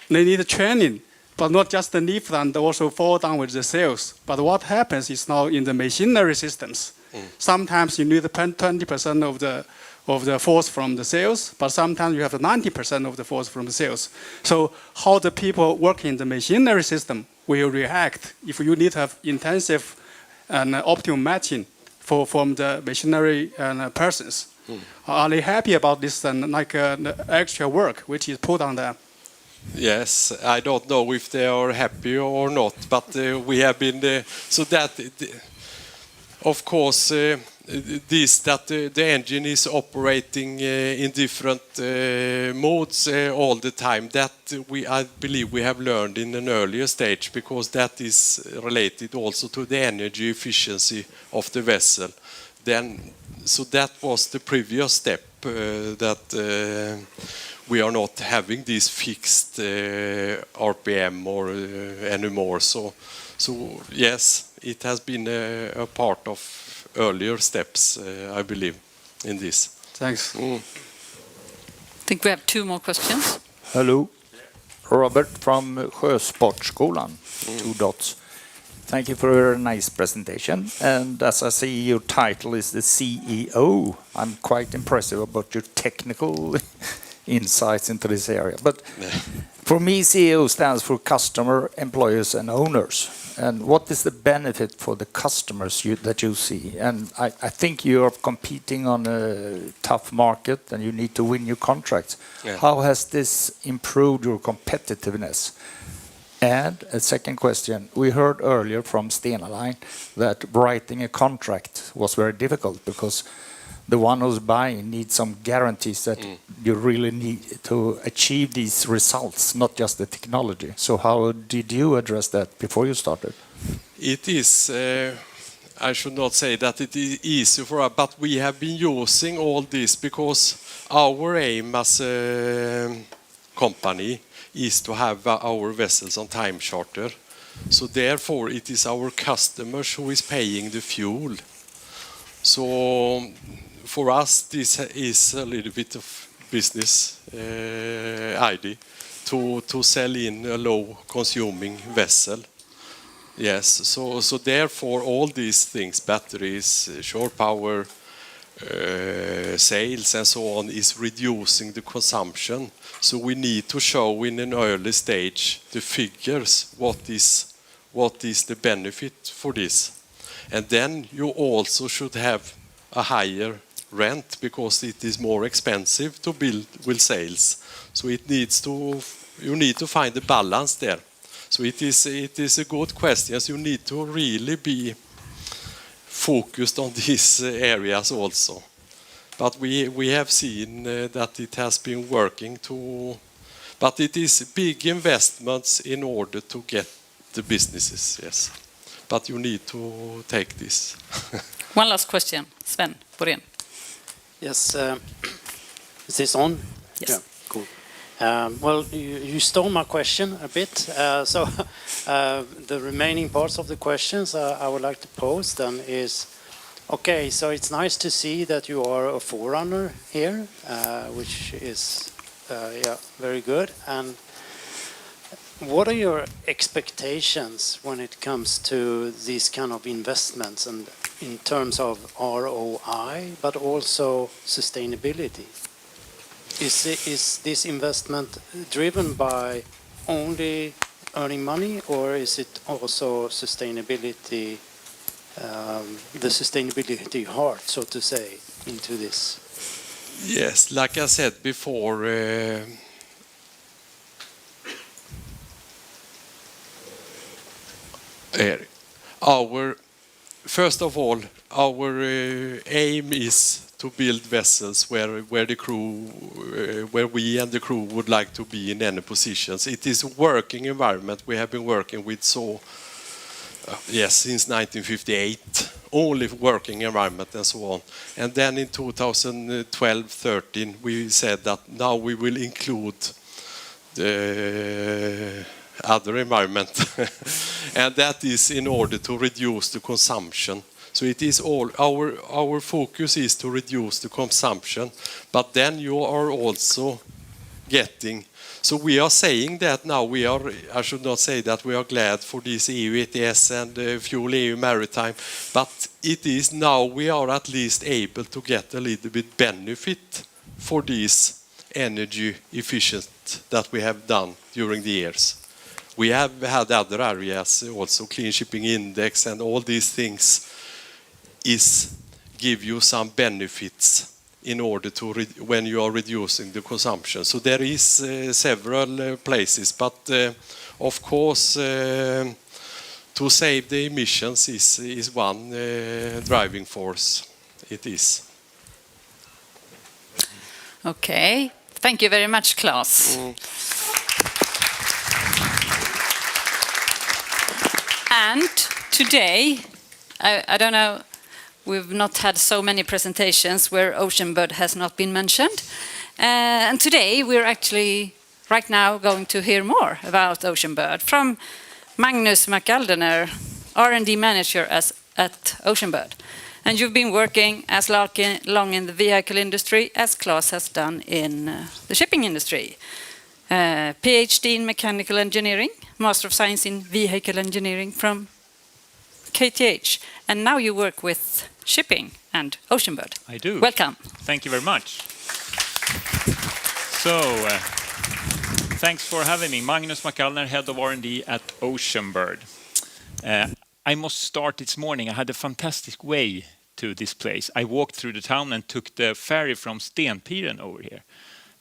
they need training, but not just the lift and also fall down with the sails. But what happens is now in the machinery systems, sometimes you need 20% of the force from the sails, but sometimes you have 90% of the force from the sails. So how the people working in the machinery system will react if you need to have intensive and optimal matching from the machinery persons. Are they happy about this and the extra work which is put on them? Yes, I don't know if they are happy or not, but we have been so that of course that the engine is operating in different modes all the time. That I believe we have learned in an earlier stage, because that is related also to the energy efficiency of the vessel. So that was the previous step, that we are not having this fixed RPM or anymore. So yes, it has been a part of earlier steps, I believe, in this. Thanks. I think we have 2 more questions. Hello, Robert from Sjösportskolan, 2 dots. Thank you for a nice presentation. And as I see, your title is the CEO. I'm quite impressive about your technical insights into this area. But for me, CEO stands for customer, employers, and owners. And what is the benefit for the customers that you see? And I think you are competing on a tough market and you need to win your contracts. Yeah. How has this improved your competitiveness? And a second question, we heard earlier from Stena Line that writing a contract was very difficult because the one who's buying needs some guarantees that you really need to achieve these results, not just the technology. So how did you address that before you started? It is, I should not say that it is easy for us, but we have been using all this because our aim as a company is to have our vessels on time charter. So therefore it is our customers who is paying the fuel. So for us, this is a little bit of business idea to sell in a low-consuming vessel. Yes, so therefore all these things, batteries, shore power, sales and so on, is reducing the consumption. So we need to show in an early stage the figures, what is the benefit for this. And then you also should have a higher rent because it is more expensive to build with sales. So you need to find the balance there. So it is a good question. So you need to really be focused on these areas also. But we have seen that it has been working but it is big investments in order to get the businesses, yes. But you need to take this. One last question, Sven Borén. Yes, is this on? Yes. Yeah, cool. Well, you stole my question a bit. So the remaining parts of the questions I would like to pose then is, okay, so it's nice to see that you are a forerunner here, which is very good. And what are your expectations when it comes to these kind of investments and in terms of ROI, but also sustainability? Is this investment driven by only earning money, or is it also sustainability, the sustainability heart, so to say, into this? Yes, like I said before, first of all, our aim is to build vessels where we and the crew would like to be in any positions. It is a working environment. We have been working with since 1958, only working environment and so on. And then in 2012-13, we said that now we will include the other environment, and that is in order to reduce the consumption. So it is all our focus is to reduce the consumption, but then you are also getting. So we are saying that now I should not say that we are glad for this EU ETS and Fuel EU Maritime, but it is now we are at least able to get a little bit benefit for this energy efficient that we have done during the years. We have had other areas also, Clean Shipping Index and all these things give you some benefits in order to when you are reducing the consumption. So there is several places, but of course to save the emissions is one driving force. It is. Okay, thank you very much, Claes. And today, I don't know, we've not had so many presentations where Oceanbird has not been mentioned. And today we're actually right now going to hear more about Oceanbird from Magnus McAldener, R&D manager at Oceanbird. And you've been working as long in the vehicle industry as Claes has done in the shipping industry. PhD in mechanical engineering, Master of Science in vehicle engineering from KTH. And now you work with shipping and Oceanbird. I do. Welcome. Thank you very much. So, thanks for having me. Magnus McAldener, Head of R&D at Oceanbird. I must start this morning. I had a fantastic way to this place. I walked through the town and took the ferry from Stenpiren over here.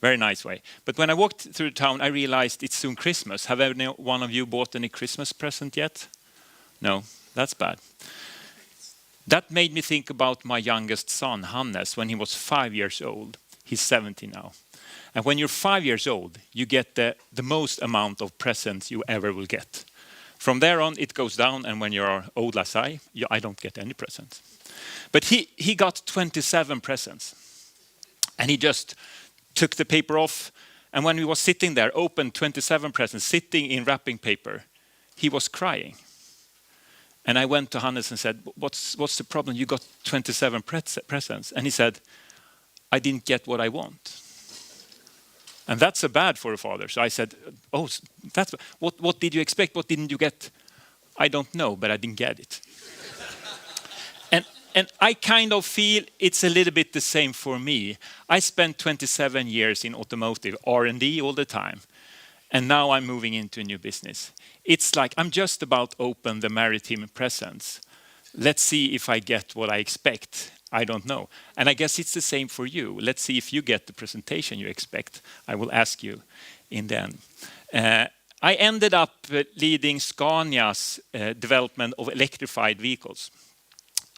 Very nice way. But when I walked through the town, I realized it's soon Christmas. Have any one of you bought any Christmas present yet? No, that's bad. That made me think about my youngest son, Hannes, when he was 5 years old. He's 70 now. And when you're 5 years old, you get the most amount of presents you ever will get. From there on, it goes down, and when you're old as I don't get any presents. But he got 27 presents. And he just took the paper off, and when we was sitting there, opened 27 presents, sitting in wrapping paper, he was crying. And I went to Hannes and said, what's the problem? You got 27 presents. And he said, I didn't get what I want. And that's bad for a father. So I said, oh, what did you expect? What didn't you get? I don't know, but I didn't get it. And I kind of feel it's a little bit the same for me. I spent 27 years in automotive, R&D all the time. And now I'm moving into a new business. It's like I'm just about to open the maritime presents. Let's see if I get what I expect. I don't know. And I guess it's the same for you. Let's see if you get the presentation you expect. I will ask you in the end. I ended up leading Scania's development of electrified vehicles.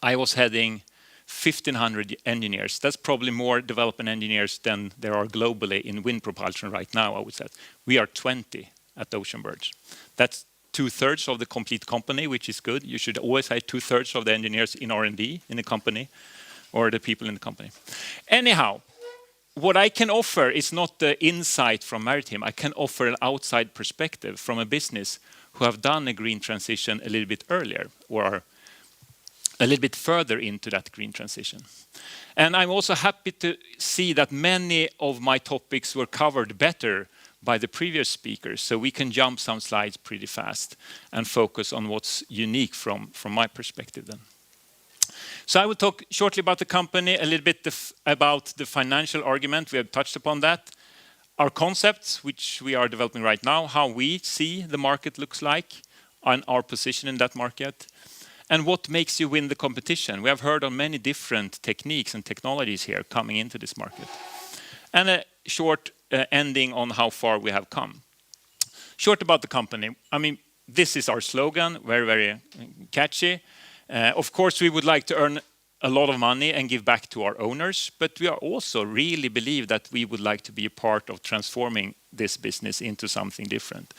I was heading 1,500 engineers. That's probably more development engineers than there are globally in wind propulsion right now, I would say. We are 20 at Oceanbird. That's 2/3 of the complete company, which is good. You should always have 2/3 of the engineers in R&D in the company, or the people in the company. Anyhow, what I can offer is not the insight from maritime. I can offer an outside perspective from a business who have done a green transition a little bit earlier, or are a little bit further into that green transition. And I'm also happy to see that many of my topics were covered better by the previous speakers, so we can jump some slides pretty fast and focus on what's unique from my perspective then. So I will talk shortly about the company, a little bit about the financial argument. We have touched upon that. Our concepts, which we are developing right now, how we see the market looks like, and our position in that market, and what makes you win the competition. We have heard of many different techniques and technologies here coming into this market. And a short ending on how far we have come. Short about the company. I mean, this is our slogan, very, very catchy. Of course, we would like to earn a lot of money and give back to our owners, but we are also really believe that we would like to be a part of transforming this business into something different.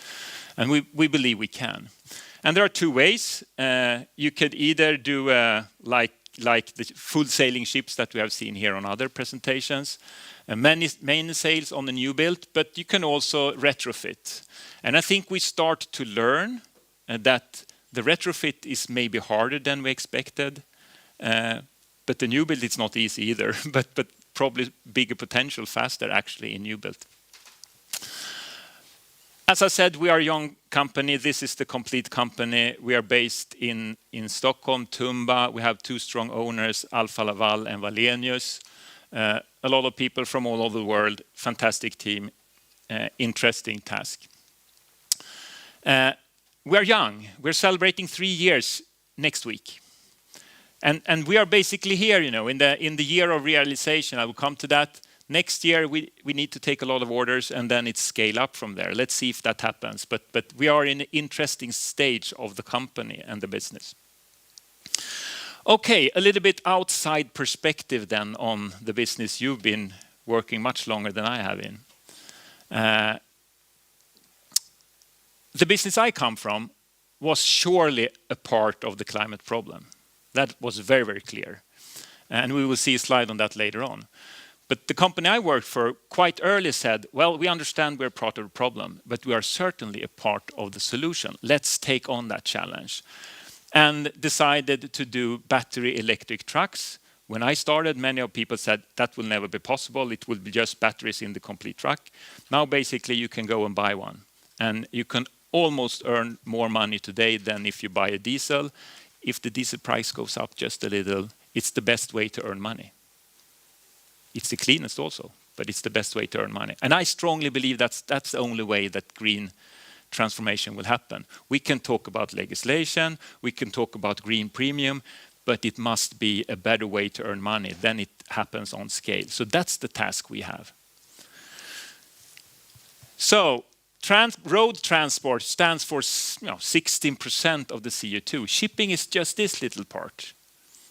And we believe we can. And there are two ways. You could either do like the full sailing ships that we have seen here on other presentations, main sales on the new build, but you can also retrofit. And I think we start to learn that the retrofit is maybe harder than we expected. But the new build, it's not easy either, but probably bigger potential faster actually in new build. As I said, we are a young company. This is the complete company. We are based in Stockholm, Tumba. We have two strong owners, Alfa Laval and Wallenius. A lot of people from all over the world. Fantastic team. Interesting task. We are young. We're celebrating 3 years next week. And we are basically here, you know, in the year of realization. I will come to that. Next year, we need to take a lot of orders and then it's scale up from there. Let's see if that happens. But we are in an interesting stage of the company and the business. Okay, a little bit outside perspective then on the business you've been working much longer than I have in. The business I come from was surely a part of the climate problem. That was very, very clear. And we will see a slide on that later on. But the company I worked for quite early said, well, we understand we're part of the problem, but we are certainly a part of the solution. Let's take on that challenge. And decided to do battery electric trucks. When I started, many of people said that will never be possible. It will be just batteries in the complete truck. Now, basically, you can go and buy one. And you can almost earn more money today than if you buy a diesel. If the diesel price goes up just a little, it's the best way to earn money. It's the cleanest also, but it's the best way to earn money. And I strongly believe that's the only way that green transformation will happen. We can talk about legislation, we can talk about green premium, but it must be a better way to earn money. Then it happens on scale. So that's the task we have. So road transport stands for 16% of the CO2. Shipping is just this little part.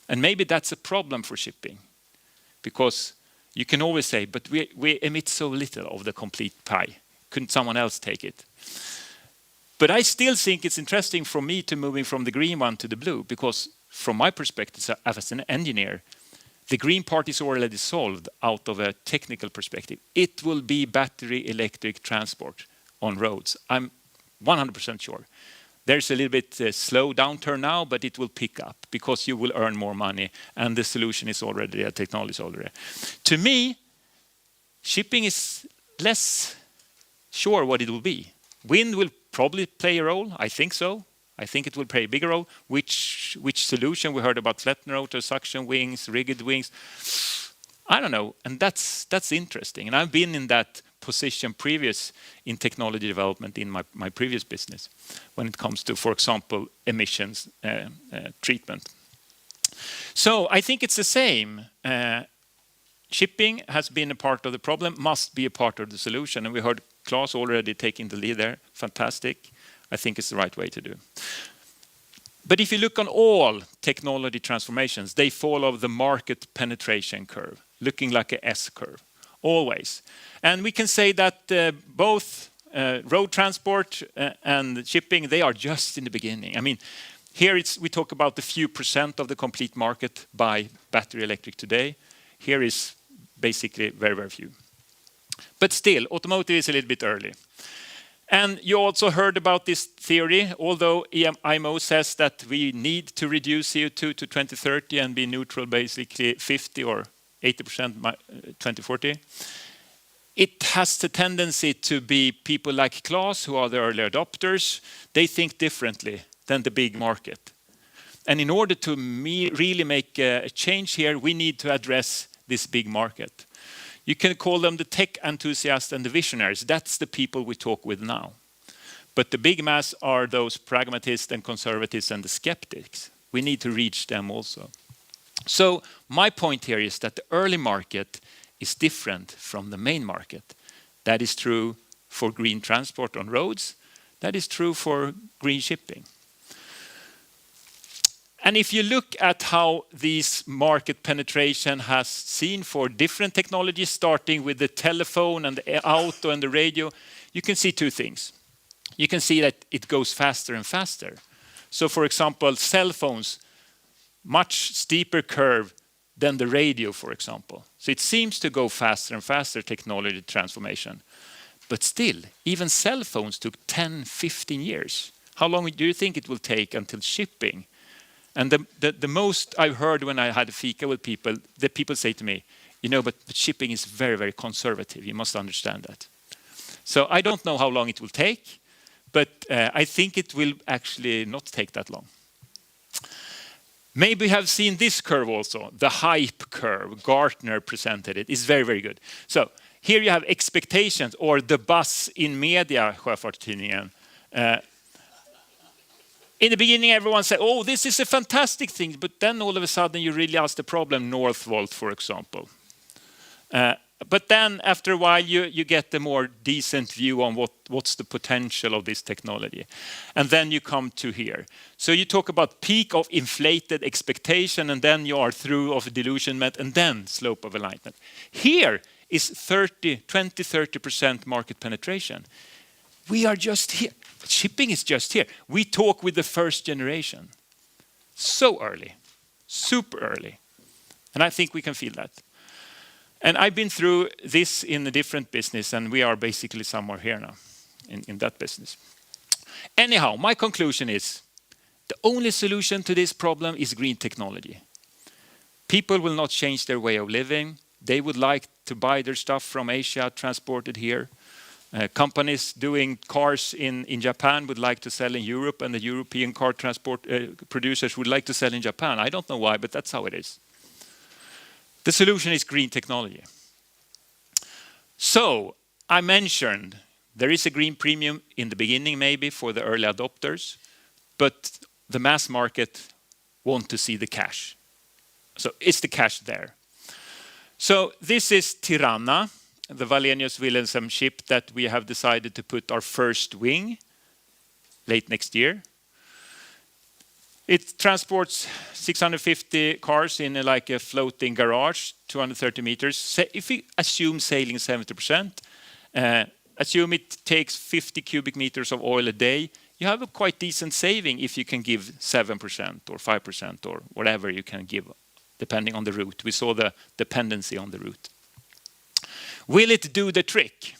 And maybe that's a problem for shipping. Because you can always say, but we emit so little of the complete pie. Couldn't someone else take it? But I still think it's interesting for me to moving from the green one to the blue, because from my perspective as an engineer, the green part is already solved out of a technical perspective. It will be battery electric transport on roads. I'm 100% sure. There's a little bit slow downturn now, but it will pick up because you will earn more money and the solution is already there, technology is already there. To me, shipping is less sure what it will be. Wind will probably play a role, I think so. I think it will play a bigger role. Which solution? We heard about flattened rotor, suction wings, rigged wings. I don't know, and that's interesting. And I've been in that position previous in technology development in my previous business when it comes to, for example, emissions treatment. So I think it's the same. Shipping has been a part of the problem, must be a part of the solution. And we heard Claes already taking the lead there. Fantastic. I think it's the right way to do. But if you look on all technology transformations, they follow the market penetration curve, looking like an S curve, always. And we can say that both road transport and shipping, they are just in the beginning. I mean, here we talk about the few % of the complete market by battery electric today. Here is basically very, very few. But still, automotive is a little bit early. And you also heard about this theory, although IMO says that we need to reduce CO2 to 2030 and be neutral basically 50 or 80% by 2040. It has the tendency to be people like Claes, who are the early adopters. They think differently than the big market. And in order to really make a change here, we need to address this big market. You can call them the tech enthusiasts and the visionaries. That's the people we talk with now. But the big mass are those pragmatists and conservatives and the skeptics. We need to reach them also. So my point here is that the early market is different from the main market. That is true for green transport on roads. That is true for green shipping. And if you look at how this market penetration has seen for different technologies, starting with the telephone and the auto and the radio, you can see two things. You can see that it goes faster and faster. So for example, cell phones, much steeper curve than the radio, for example. So it seems to go faster and faster, technology transformation. But still, even cell phones took 10, 15 years. How long do you think it will take until shipping? And the most I've heard when I had a fika with people, the people say to me, but shipping is very, very conservative. You must understand that. So I don't know how long it will take, but I think it will actually not take that long. Maybe you have seen this curve also, the hype curve. Gartner presented it. It's very, very good. So here you have expectations, or the buzz in media, Sjöfartstidningen. In the beginning, everyone said, oh, this is a fantastic thing. But then all of a sudden, you realize the problem, Northvolt, for example. But then after a while, you get a more decent view on what's the potential of this technology. And then you come to here. So you talk about peak of inflated expectation, and then you are through of delusionment, and then slope of alignment. Here is 20-30% market penetration. We are just here. Shipping is just here. We talk with the first generation. So early, super early. And I think we can feel that. And I've been through this in a different business, and we are basically somewhere here now in that business. Anyhow, my conclusion is the only solution to this problem is green technology. People will not change their way of living. They would like to buy their stuff from Asia, transported here. Companies doing cars in Japan would like to sell in Europe, and the European car transport producers would like to sell in Japan. I don't know why, but that's how it is. The solution is green technology. So I mentioned there is a green premium in the beginning, maybe for the early adopters, but the mass market want to see the cash. So is the cash there? So this is Tirana, the Wallenius Wilhelmsen ship that we have decided to put our first wing late next year. It transports 650 cars in like a floating garage, 230 meters. If we assume sailing 70%, assume it takes 50 cubic meters of oil a day, you have a quite decent saving if you can give 7% or 5% or whatever you can give, depending on the route. We saw the dependency on the route. Will it do the trick?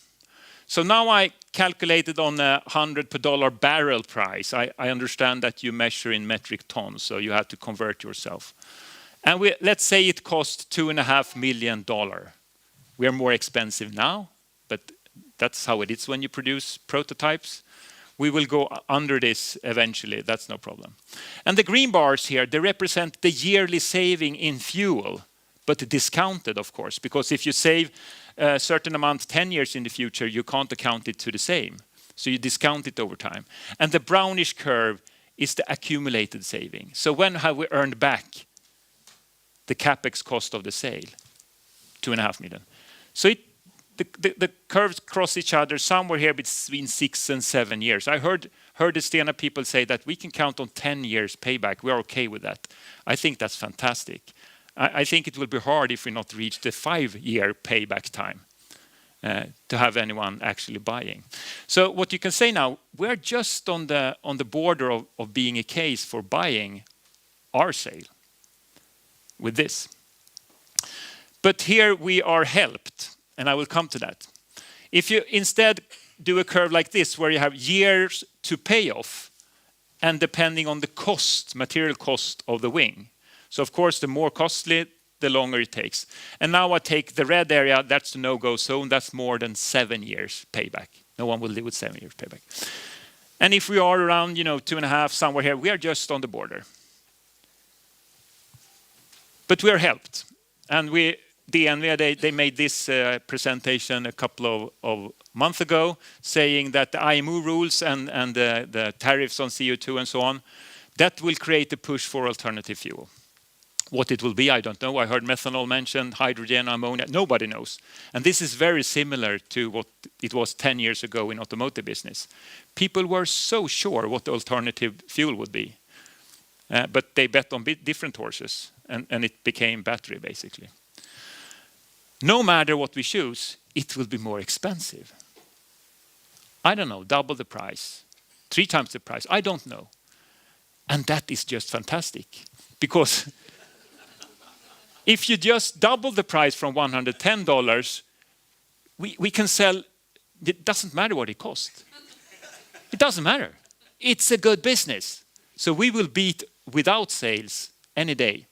So now I calculated on a $100 per dollar barrel price. I understand that you measure in metric tons, so you have to convert yourself. And let's say it costs $2.5 million. We are more expensive now, but that's how it is when you produce prototypes. We will go under this eventually, that's no problem. And the green bars here, they represent the yearly saving in fuel, but discounted, of course, because if you save a certain amount 10 years in the future, you can't account it to the same. So you discount it over time. And the brownish curve is the accumulated saving. So when have we earned back the capex cost of the sale? $2.5 million. So the curves cross each other somewhere here between 6 and 7 years. I heard the Stena people say that we can count on 10 years payback. We are okay with that. I think that's fantastic. I think it will be hard if we not reach the 5-year payback time to have anyone actually buying. So what you can say now, we're just on the border of being a case for buying our sale with this. But here we are helped, and I will come to that. If you instead do a curve like this, where you have years to pay off, and depending on the cost, material cost of the wing. So of course, the more costly, the longer it takes. And now I take the red area, that's the no-go zone, that's more than 7 years payback. No one will live with 7 years payback. And if we are around, 2.5, somewhere here, we are just on the border. But we are helped. And DNV, they made this presentation a couple of months ago, saying that the IMO rules and the tariffs on CO2 and so on, that will create a push for alternative fuel. What it will be, I don't know. I heard methanol mentioned, hydrogen, ammonia. Nobody knows. And this is very similar to what it was 10 years ago in automotive business. People were so sure what the alternative fuel would be. but they bet on different horses, and it became battery basically. No matter what we choose, it will be more expensive. I don't know, double the price, 3 times the price, I don't know. And that is just fantastic, because if you just double the price from $110, we can sell, it doesn't matter what it costs. It doesn't matter. It's a good business. So we will beat without sales any day.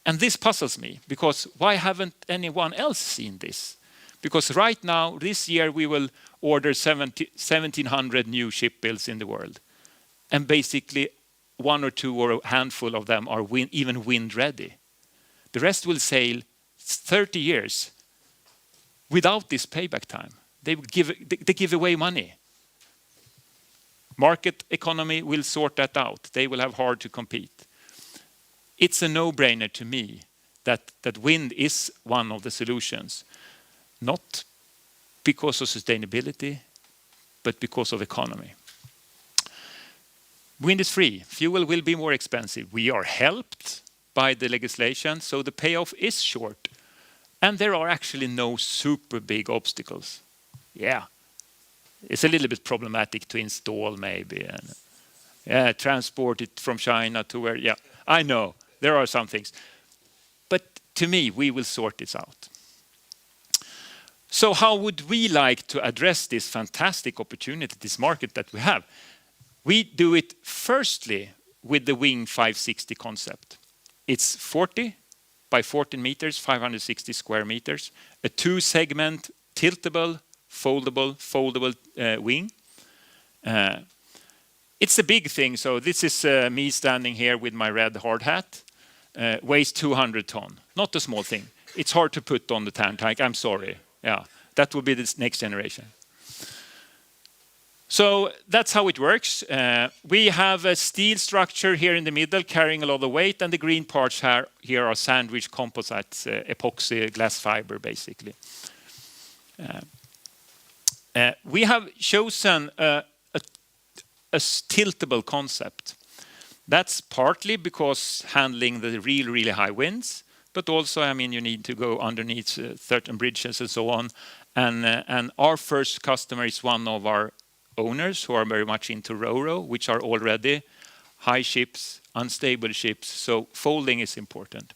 And this puzzles me, because why haven't anyone else seen this? Because right now, this year, we will order 1,700 new ship builds in the world. And basically, 1 or 2 or a handful of them are even wind ready. The rest will sail 30 years without this payback time. They give away money. Market economy will sort that out. They will have hard to compete. It's a no-brainer to me that wind is one of the solutions, not because of sustainability, but because of economy. Wind is free. Fuel will be more expensive. We are helped by the legislation, so the payoff is short. And there are actually no super big obstacles. Yeah, it's a little bit problematic to install maybe, and transport it from China to where, yeah, I know, there are some things. But to me, we will sort this out. So how would we like to address this fantastic opportunity, this market that we have? We do it firstly with the Wing 560 concept. It's 40 by 14 meters, 560 square meters, a 2-segment tiltable, foldable wing. It's a big thing. So this is me standing here with my red hard hat. Weighs 200 ton. Not a small thing. It's hard to put on the tank. I'm sorry. Yeah, that will be the next generation. So that's how it works. We have a steel structure here in the middle carrying a lot of weight, and the green parts here are sandwich composites, epoxy glass fiber basically. We have chosen a tiltable concept. That's partly because handling the really high winds, but also, I mean, you need to go underneath certain bridges and so on. And our first customer is one of our owners who are very much into Ro-Ro, which are already high ships, unstable ships, so folding is important.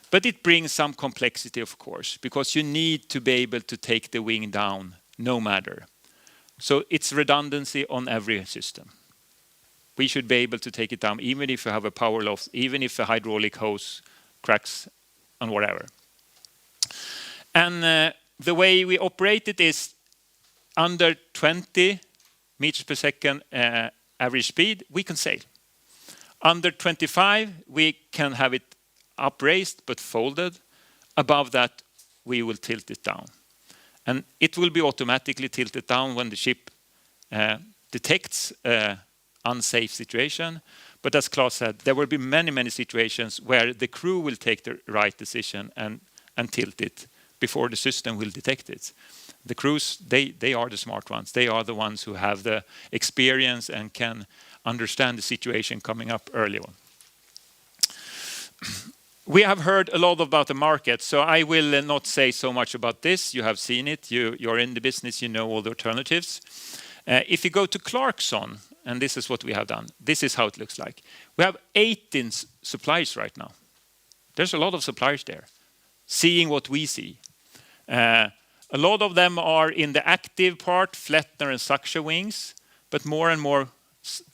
But it brings some complexity, of course, because you need to be able to take the wing down no matter. So it's redundancy on every system. We should be able to take it down, even if you have a power loss, even if a hydraulic hose cracks and whatever. And the way we operate it is under 20 meters per second average speed, we can sail. Under 25, we can have it upraised but folded. Above that, we will tilt it down. And it will be automatically tilted down when the ship detects an unsafe situation. But as Claes said, there will be many situations where the crew will take the right decision and tilt it before the system will detect it. The crews, they are the smart ones. They are the ones who have the experience and can understand the situation coming up early on. We have heard a lot about the market, so I will not say so much about this. You have seen it. You're in the business. You know all the alternatives. If you go to Clarkson, and this is what we have done, this is how it looks like. We have 18 suppliers right now. There's a lot of suppliers there, seeing what we see. A lot of them are in the active part, Flettner and suction wings, but more and more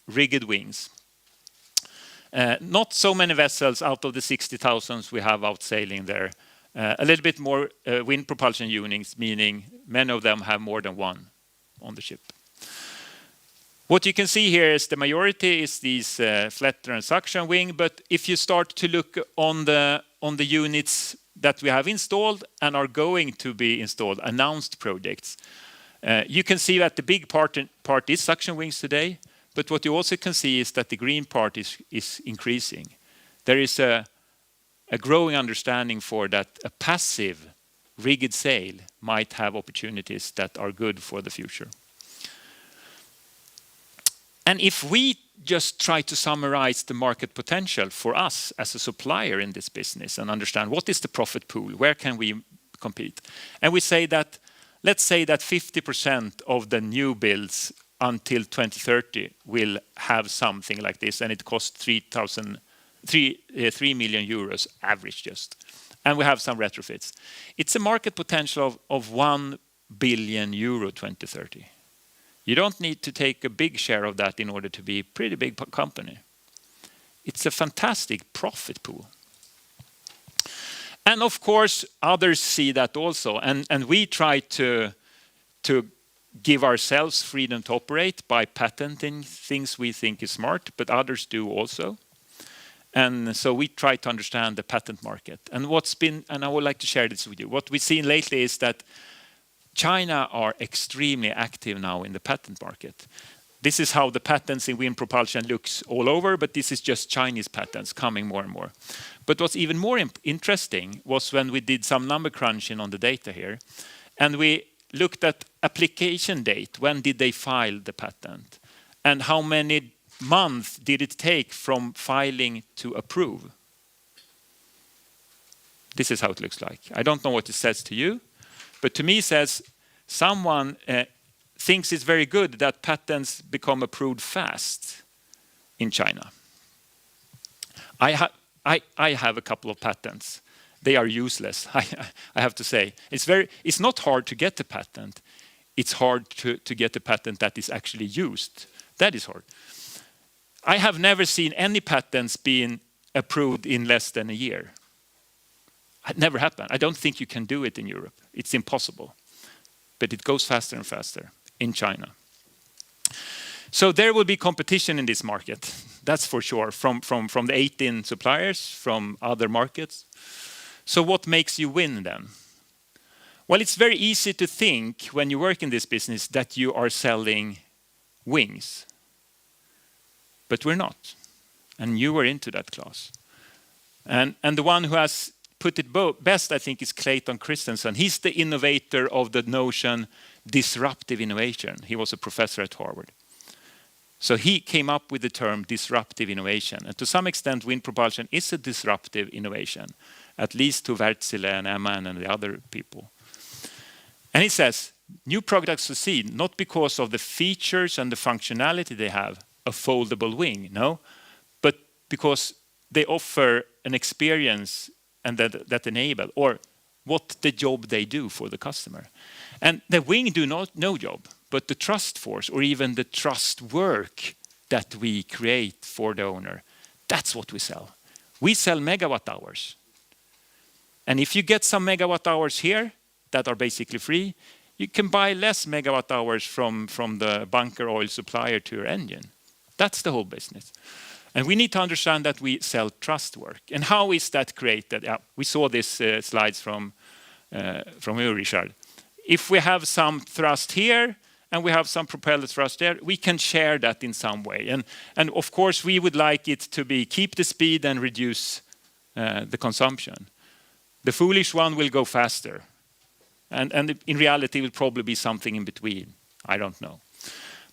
rigged wings. Not so many vessels out of the 60,000 we have out sailing there. A little bit more wind propulsion units, meaning many of them have more than one on the ship. What you can see here is the majority is these Flettner and suction wing, but if you start to look on the units that we have installed and are going to be installed, announced projects, you can see that the big part is suction wings today, but what you also can see is that the green part is increasing. There is a growing understanding for that a passive rigged sail might have opportunities that are good for the future. And if we just try to summarize the market potential for us as a supplier in this business and understand what is the profit pool, where can we compete? And we say that, let's say that 50% of the new builds until 2030 will have something like this, and it costs 3 million euros average just. And we have some retrofits. It's a market potential of 1 billion euro 2030. You don't need to take a big share of that in order to be a pretty big company. It's a fantastic profit pool. And of course, others see that also. And we try to give ourselves freedom to operate by patenting things we think is smart, but others do also. And so we try to understand the patent market. And and I would like to share this with you. What we've seen lately is that China are extremely active now in the patent market. This is how the patents in wind propulsion looks all over, but this is just Chinese patents coming more and more. But what's even more interesting was when we did some number crunching on the data here, and we looked at application date. When did they file the patent? And how many months did it take from filing to approve? This is how it looks like. I don't know what it says to you, but to me it says someone thinks it's very good that patents become approved fast in China. I have a couple of patents. They are useless, I have to say. It's not hard to get a patent. It's hard to get a patent that is actually used. That is hard. I have never seen any patents being approved in less than a year. It never happened. I don't think you can do it in Europe. It's impossible. But it goes faster and faster in China. So there will be competition in this market. That's for sure. From the 18 suppliers, from other markets. So what makes you win then? Well, it's very easy to think when you work in this business that you are selling wings. But we're not. And you were into that class. And the one who has put it best, I think, is Clayton Christensen. He's the innovator of the notion disruptive innovation. He was a professor at Harvard. So he came up with the term disruptive innovation. And to some extent, wind propulsion is a disruptive innovation, at least to Wärtsilä and Emman and the other people. And he says, new products succeed not because of the features and the functionality they have, a foldable wing, no, but because they offer an experience and that enable, or what the job they do for the customer. And the wing do not no job, but the trust force or even the trust work that we create for the owner, that's what we sell. We sell megawatt hours. And if you get some megawatt hours here that are basically free, you can buy less megawatt hours from the bunker oil supplier to your engine. That's the whole business. And we need to understand that we sell trust work. And how is that created? Yeah, we saw this slides from you, Richard. If we have some thrust here and we have some propeller thrust there, we can share that in some way. And of course, we would like it to be keep the speed and reduce the consumption. The foolish one will go faster. And in reality, it will probably be something in between. I don't know.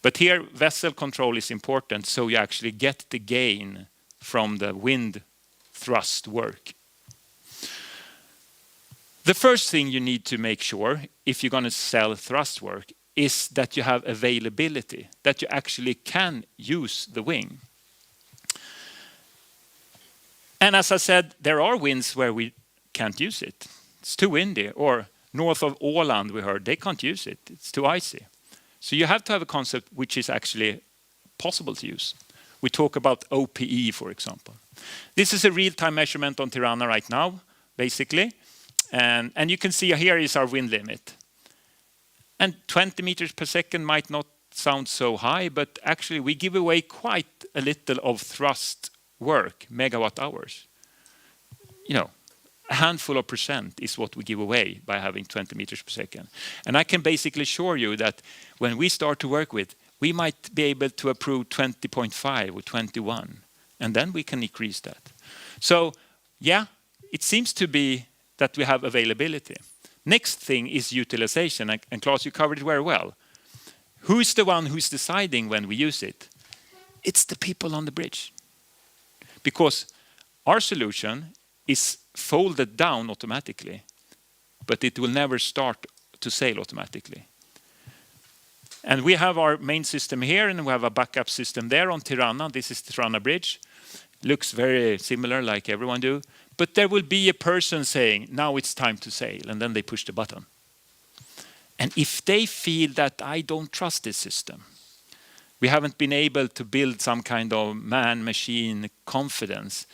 But here, vessel control is important, so you actually get the gain from the wind thrust work. The first thing you need to make sure, if you're going to sell thrust work, is that you have availability, that you actually can use the wing. And as I said, there are winds where we can't use it. It's too windy. Or north of Åland, we heard, they can't use it. It's too icy. So you have to have a concept which is actually possible to use. We talk about OPE, for example. This is a real-time measurement on Tirana right now, basically. And you can see here is our wind limit. And 20 meters per second might not sound so high, but actually we give away quite a little of thrust work, megawatt hours. You know, a handful of percent is what we give away by having 20 meters per second. And I can basically assure you that when we start to work with, we might be able to approve 20.5 or 21, and then we can increase that. So, yeah, it seems to be that we have availability. Next thing is utilization, and Claes, you covered it very well. Who's the one who's deciding when we use it? It's the people on the bridge. Because our solution is folded down automatically, but it will never start to sail automatically. And we have our main system here, and we have a backup system there on Tirana. This is Tirana Bridge. Looks very similar, like everyone do. But there will be a person saying, now it's time to sail, and then they push the button. And if they feel that I don't trust this system, we haven't been able to build some kind of man-machine confidence,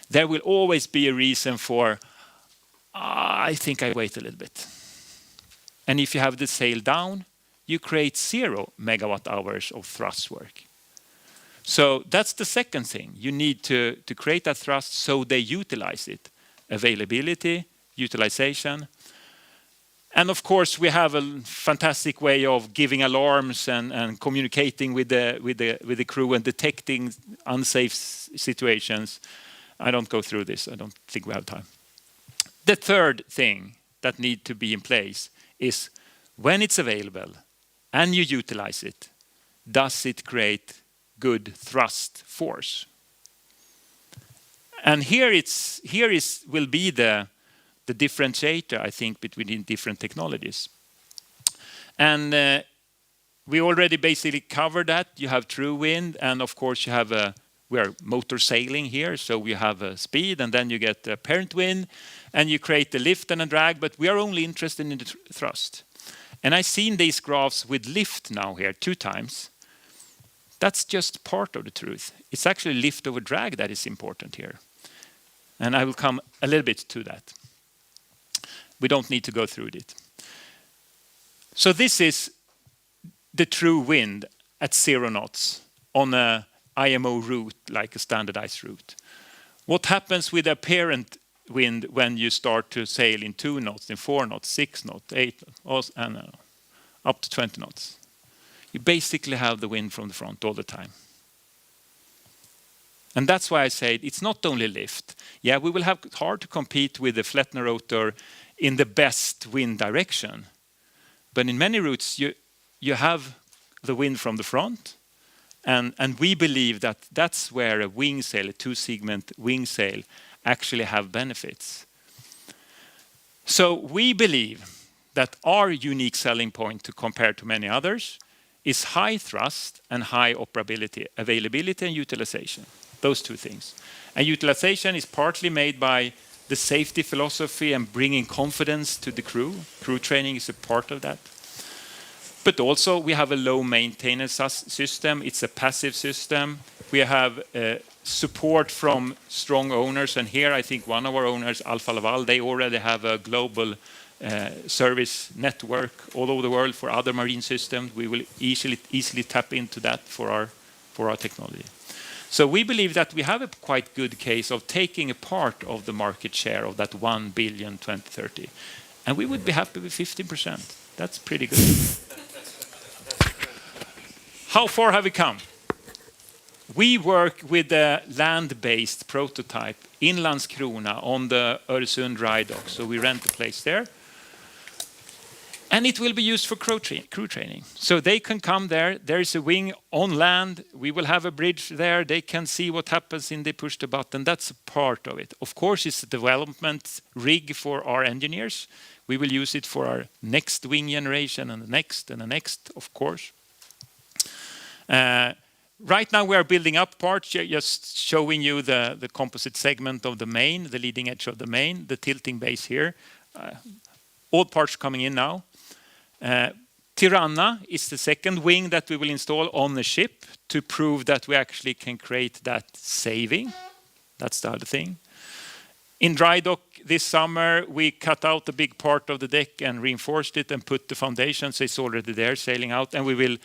there will always be a reason for, I think I wait a little bit. And if you have the sail down, you create 0 megawatt hours of thrust work. So that's the second thing. You need to create that thrust so they utilize it. Availability, utilization. And of course, we have a fantastic way of giving alarms and communicating with the crew and detecting unsafe situations. I don't go through this. I don't think we have time. The third thing that needs to be in place is when it's available and you utilize it, does it create good thrust force? And here will be the differentiator, I think, between different technologies. And we already basically covered that. You have true wind, and of course you have we are motor sailing here, so we have a speed, and then you get the apparent wind, and you create a lift and a drag, but we are only interested in the thrust. And I've seen these graphs with lift now here 2 times. That's just part of the truth. It's actually lift over drag that is important here. And I will come a little bit to that. We don't need to go through it. So this is the true wind at 0 knots on a IMO route, like a standardized route. What happens with apparent wind when you start to sail in 2 knots, in 4 knots, 6 knots, 8 knots, and up to 20 knots? You basically have the wind from the front all the time. And that's why I say it's not only lift. Yeah, we will have hard to compete with the Flettner rotor in the best wind direction. But in many routes, you have the wind from the front. And we believe that that's where a wing sail, a 2-segment wing sail, actually have benefits. So we believe that our unique selling point to compare to many others is high thrust and high operability, availability and utilization. Those 2 things. And utilization is partly made by the safety philosophy and bringing confidence to the crew. Crew training is a part of that. But also we have a low maintenance system. It's a passive system. We have support from strong owners. And here I think one of our owners, Alfa Laval, they already have a global service network all over the world for other marine systems. We will easily tap into that for our technology. So we believe that we have a quite good case of taking a part of the market share of that 1 billion 2030. And we would be happy with 15%. That's pretty good. How far have we come? We work with a land-based prototype in Landskrona on the Öresund dry dock. So we rent a place there. And it will be used for crew training. So they can come there. There is a wing on land. We will have a bridge there. They can see what happens when they push the button. That's a part of it. Of course, it's a development rig for our engineers. We will use it for our next wing generation and the next, of course. Right now we are building up parts, just showing you the composite segment of the main, the leading edge of the main, the tilting base here. All parts coming in now. Tirana is the second wing that we will install on the ship to prove that we actually can create that saving. That's the other thing. In dry dock this summer, we cut out a big part of the deck and reinforced it and put the foundation, so it's already there sailing out. And we will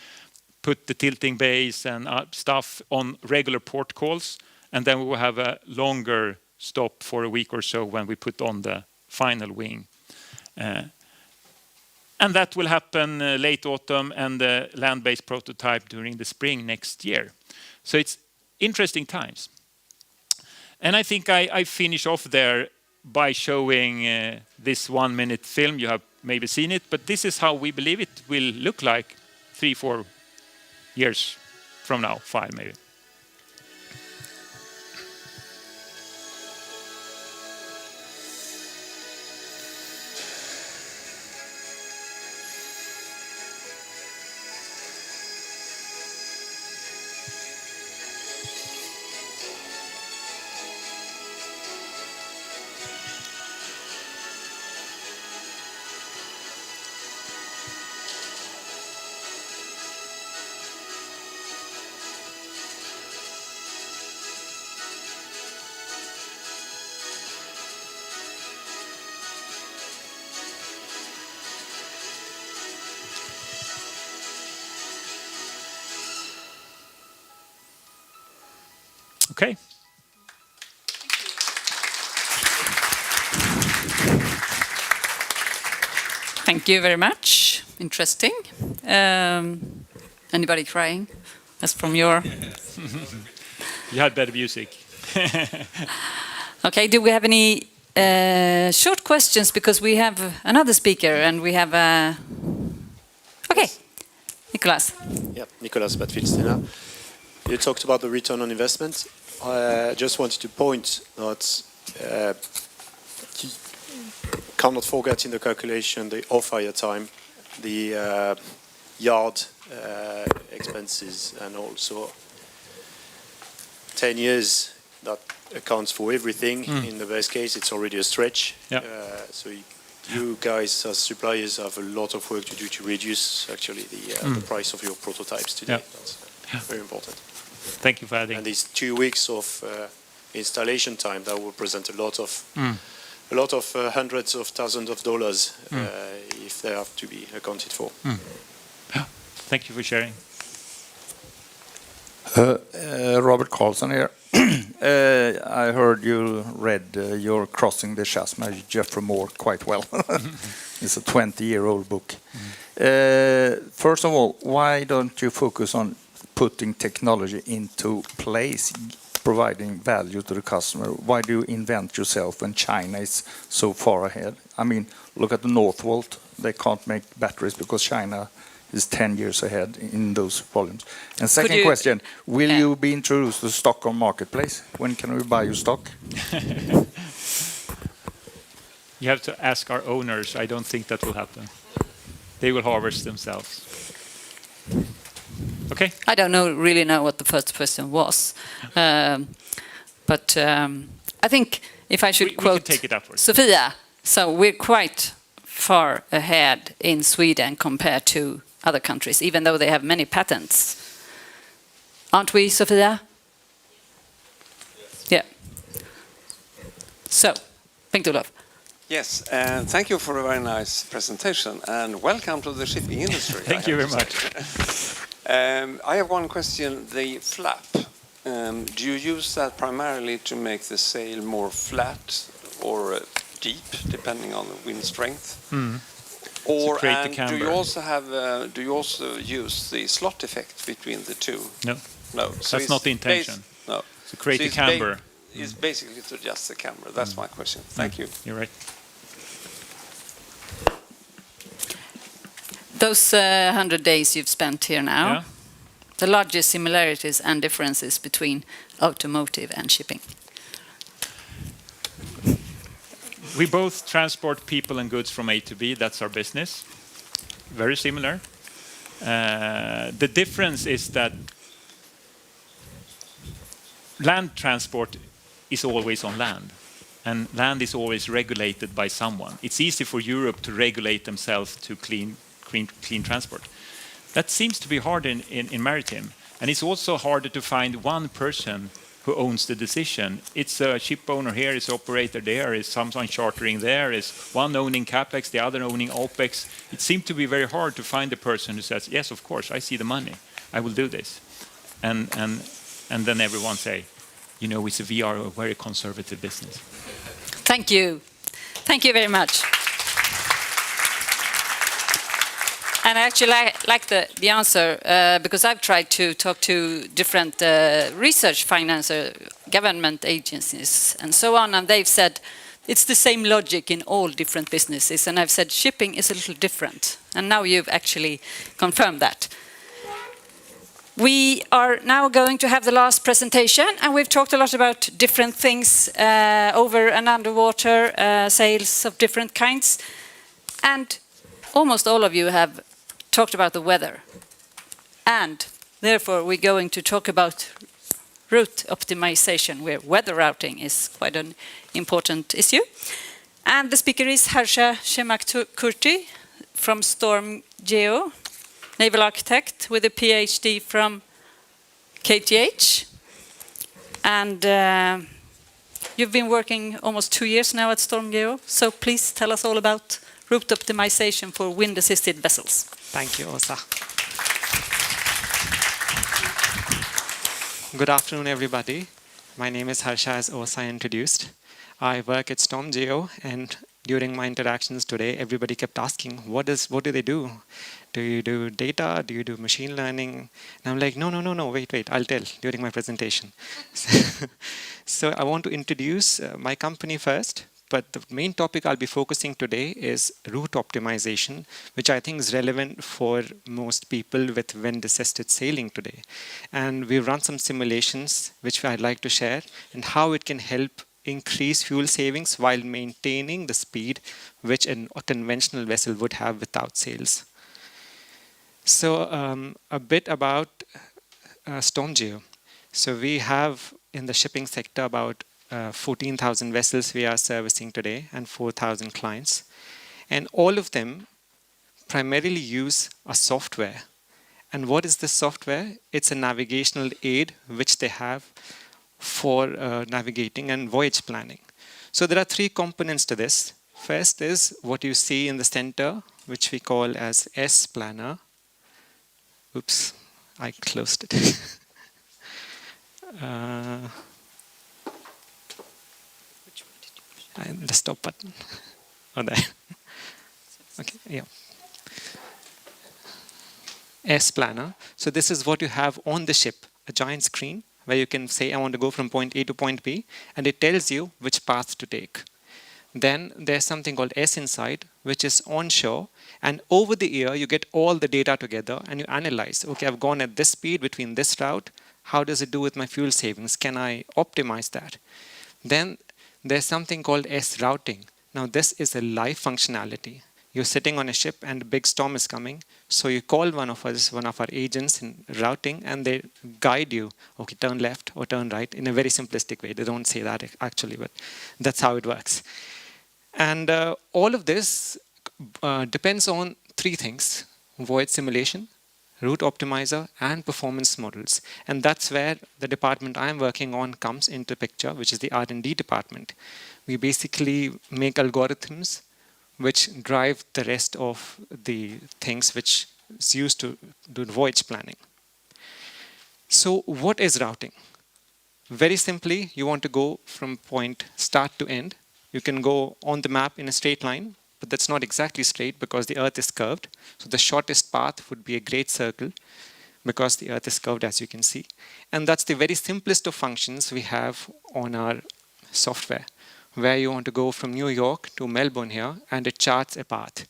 put the tilting base and stuff on regular port calls. And then we will have a longer stop for a week or so when we put on the final wing. And that will happen late autumn and the land-based prototype during the spring next year. So it's interesting times. And I think I finish off there by showing this 1-minute film. You have maybe seen it, but this is how we believe it will look like 3-4 years from now, 5 maybe. Okay. Thank you very much. Interesting. Anybody crying? That's from your... You had better music. Okay, do we have any short questions? Because we have another speaker and we have a... Okay, Nicholas. Yeah, Nicolas Batfilstina. You talked about the return on investment. I just wanted to point that you cannot forget in the calculation the off-hire time, the yard expenses, and also 10 years that accounts for everything. In the best case, it's already a stretch. Yeah. So you guys as suppliers have a lot of work to do to reduce actually the price of your prototypes today. Yeah. That's very important. Thank you for adding. And these 2 weeks of installation time, that will present a lot of hundreds of thousands of dollars if they have to be accounted for. Thank you for sharing. Robert Carlson here. I heard you read You're Crossing the Chasm by Geoffrey Moore quite well. It's a 20-year-old book. First of all, why don't you focus on putting technology into place, providing value to the customer? Why do you invent yourself when China is so far ahead? I mean, look at the Northvolt. They can't make batteries because China is 10 years ahead in those volumes. And second question, will you be introduced to the Stockholm marketplace? When can we buy your stock? You have to ask our owners. I don't think that will happen. They will harvest themselves. Okay. I don't really know what the first question was. But I think if I should quote take it upwards. Sofia, so we're quite far ahead in Sweden compared to other countries, even though they have many patents. Aren't we, Sofia? Yeah. So, Bengt-Olof. Yes, and thank you for a very nice presentation, and welcome to the shipping industry. Thank you very much. I have one question, the flap. Do you use that primarily to make the sail more flat or deep, depending on the wind strength? Or do you also have? Do you also use the slot effect between the two? No. No. So that's not the intention. No. To create a camber. It's basically to adjust the camber. That's my question. Thank you. You're right. Those 100 days you've spent here now, the largest similarities and differences between automotive and shipping? We both transport people and goods from A to B. That's our business. Very similar. The difference is that land transport is always on land, and land is always regulated by someone. It's easy for Europe to regulate themselves to clean transport. That seems to be hard in maritime, and it's also harder to find one person who owns the decision. It's a ship owner here, it's an operator there, it's someone chartering there, it's one owning CapEx, the other owning OpEx. It seems to be very hard to find the person who says, yes, of course, I see the money, I will do this. And then everyone say, you know, we are a very conservative business. Thank you. Thank you very much. And I actually like the answer because I've tried to talk to different research financer, government agencies and so on, and they've said it's the same logic in all different businesses. And I've said shipping is a little different. And now you've actually confirmed that. We are now going to have the last presentation, and we've talked a lot about different things over and underwater, sales of different kinds. And almost all of you have talked about the weather. And therefore, we're going to talk about route optimization, where weather routing is quite an important issue. And the speaker is Harsha Shemakkurti from Storm Geo, naval architect with a PhD from KTH. And you've been working almost 2 years now at Storm Geo. So please tell us all about route optimization for wind-assisted vessels. Thank you, Åsa. Good afternoon, everybody. My name is Harsha, as Osa introduced. I work at StormGeo, and during my interactions today, everybody kept asking, what do they do? Do you do data? Do you do machine learning? And I'm like, no, wait, I'll tell during my presentation. So I want to introduce my company first, but the main topic I'll be focusing today is route optimization, which I think is relevant for most people with wind-assisted sailing today. And we've run some simulations, which I'd like to share, and how it can help increase fuel savings while maintaining the speed which a conventional vessel would have without sails. So a bit about StormGeo. So we have in the shipping sector about 14,000 vessels we are servicing today and 4,000 clients. And all of them primarily use a software. And what is this software? It's a navigational aid which they have for navigating and voyage planning. So there are three components to this. First is what you see in the center, which we call as S Planner. Oops, I closed it. The stop button. Oh, there. Okay, yeah. S Planner. So this is what you have on the ship, a giant screen where you can say, I want to go from point A to point B, and it tells you which path to take. Then there's something called S Insight, which is onshore, and over the air, you get all the data together and you analyze, okay, I've gone at this speed between this route, how does it do with my fuel savings? Can I optimize that? Then there's something called S Routing. Now this is a live functionality. You're sitting on a ship and a big storm is coming. So you call one of our agents in routing, and they guide you, okay, turn left or turn right in a very simplistic way. They don't say that actually, but that's how it works. And all of this depends on three things: voyage simulation, route optimizer, and performance models. And that's where the department I'm working on comes into picture, which is the R&D department. We basically make algorithms which drive the rest of the things which is used to do voyage planning. So what is routing? Very simply, you want to go from point start to end. You can go on the map in a straight line, but that's not exactly straight because the Earth is curved. So the shortest path would be a great circle because the Earth is curved, as you can see. And that's the very simplest of functions we have on our software, where you want to go from New York to Melbourne here, and it charts a path.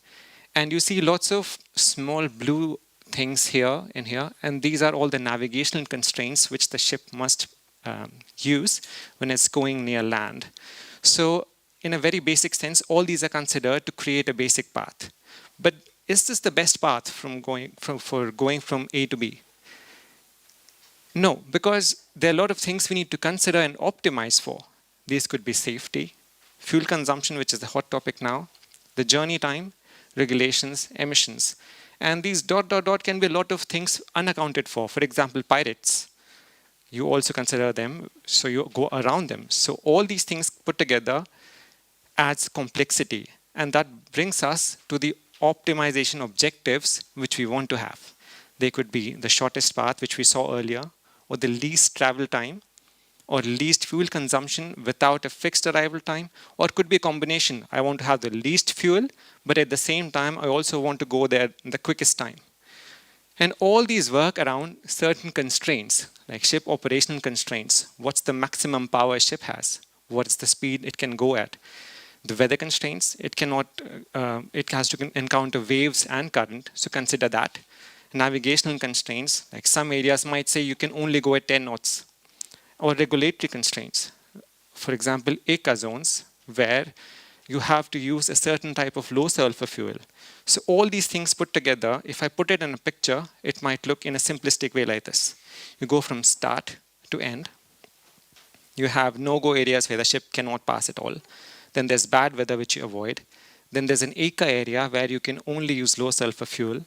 And you see lots of small blue things here and here, and these are all the navigational constraints which the ship must use when it's going near land. So in a very basic sense, all these are considered to create a basic path. But is this the best path for going from A to B? No, because there are a lot of things we need to consider and optimize for. These could be safety, fuel consumption, which is the hot topic now, the journey time, regulations, emissions. And these ... can be a lot of things unaccounted for. For example, pirates. You also consider them, so you go around them. So all these things put together adds complexity. And that brings us to the optimization objectives which we want to have. They could be the shortest path, which we saw earlier, or the least travel time, or least fuel consumption without a fixed arrival time, or it could be a combination. I want to have the least fuel, but at the same time, I also want to go there in the quickest time. And all these work around certain constraints, like ship operational constraints. What's the maximum power a ship has? What is the speed it can go at? The weather constraints, it has to encounter waves and current, so consider that. Navigational constraints, like some areas might say you can only go at 10 knots. Or regulatory constraints. For example, ECA zones, where you have to use a certain type of low sulfur fuel. So all these things put together, if I put it in a picture, it might look in a simplistic way like this. You go from start to end. You have no-go areas where the ship cannot pass at all. Then there's bad weather, which you avoid. Then there's an ECA area where you can only use low sulfur fuel.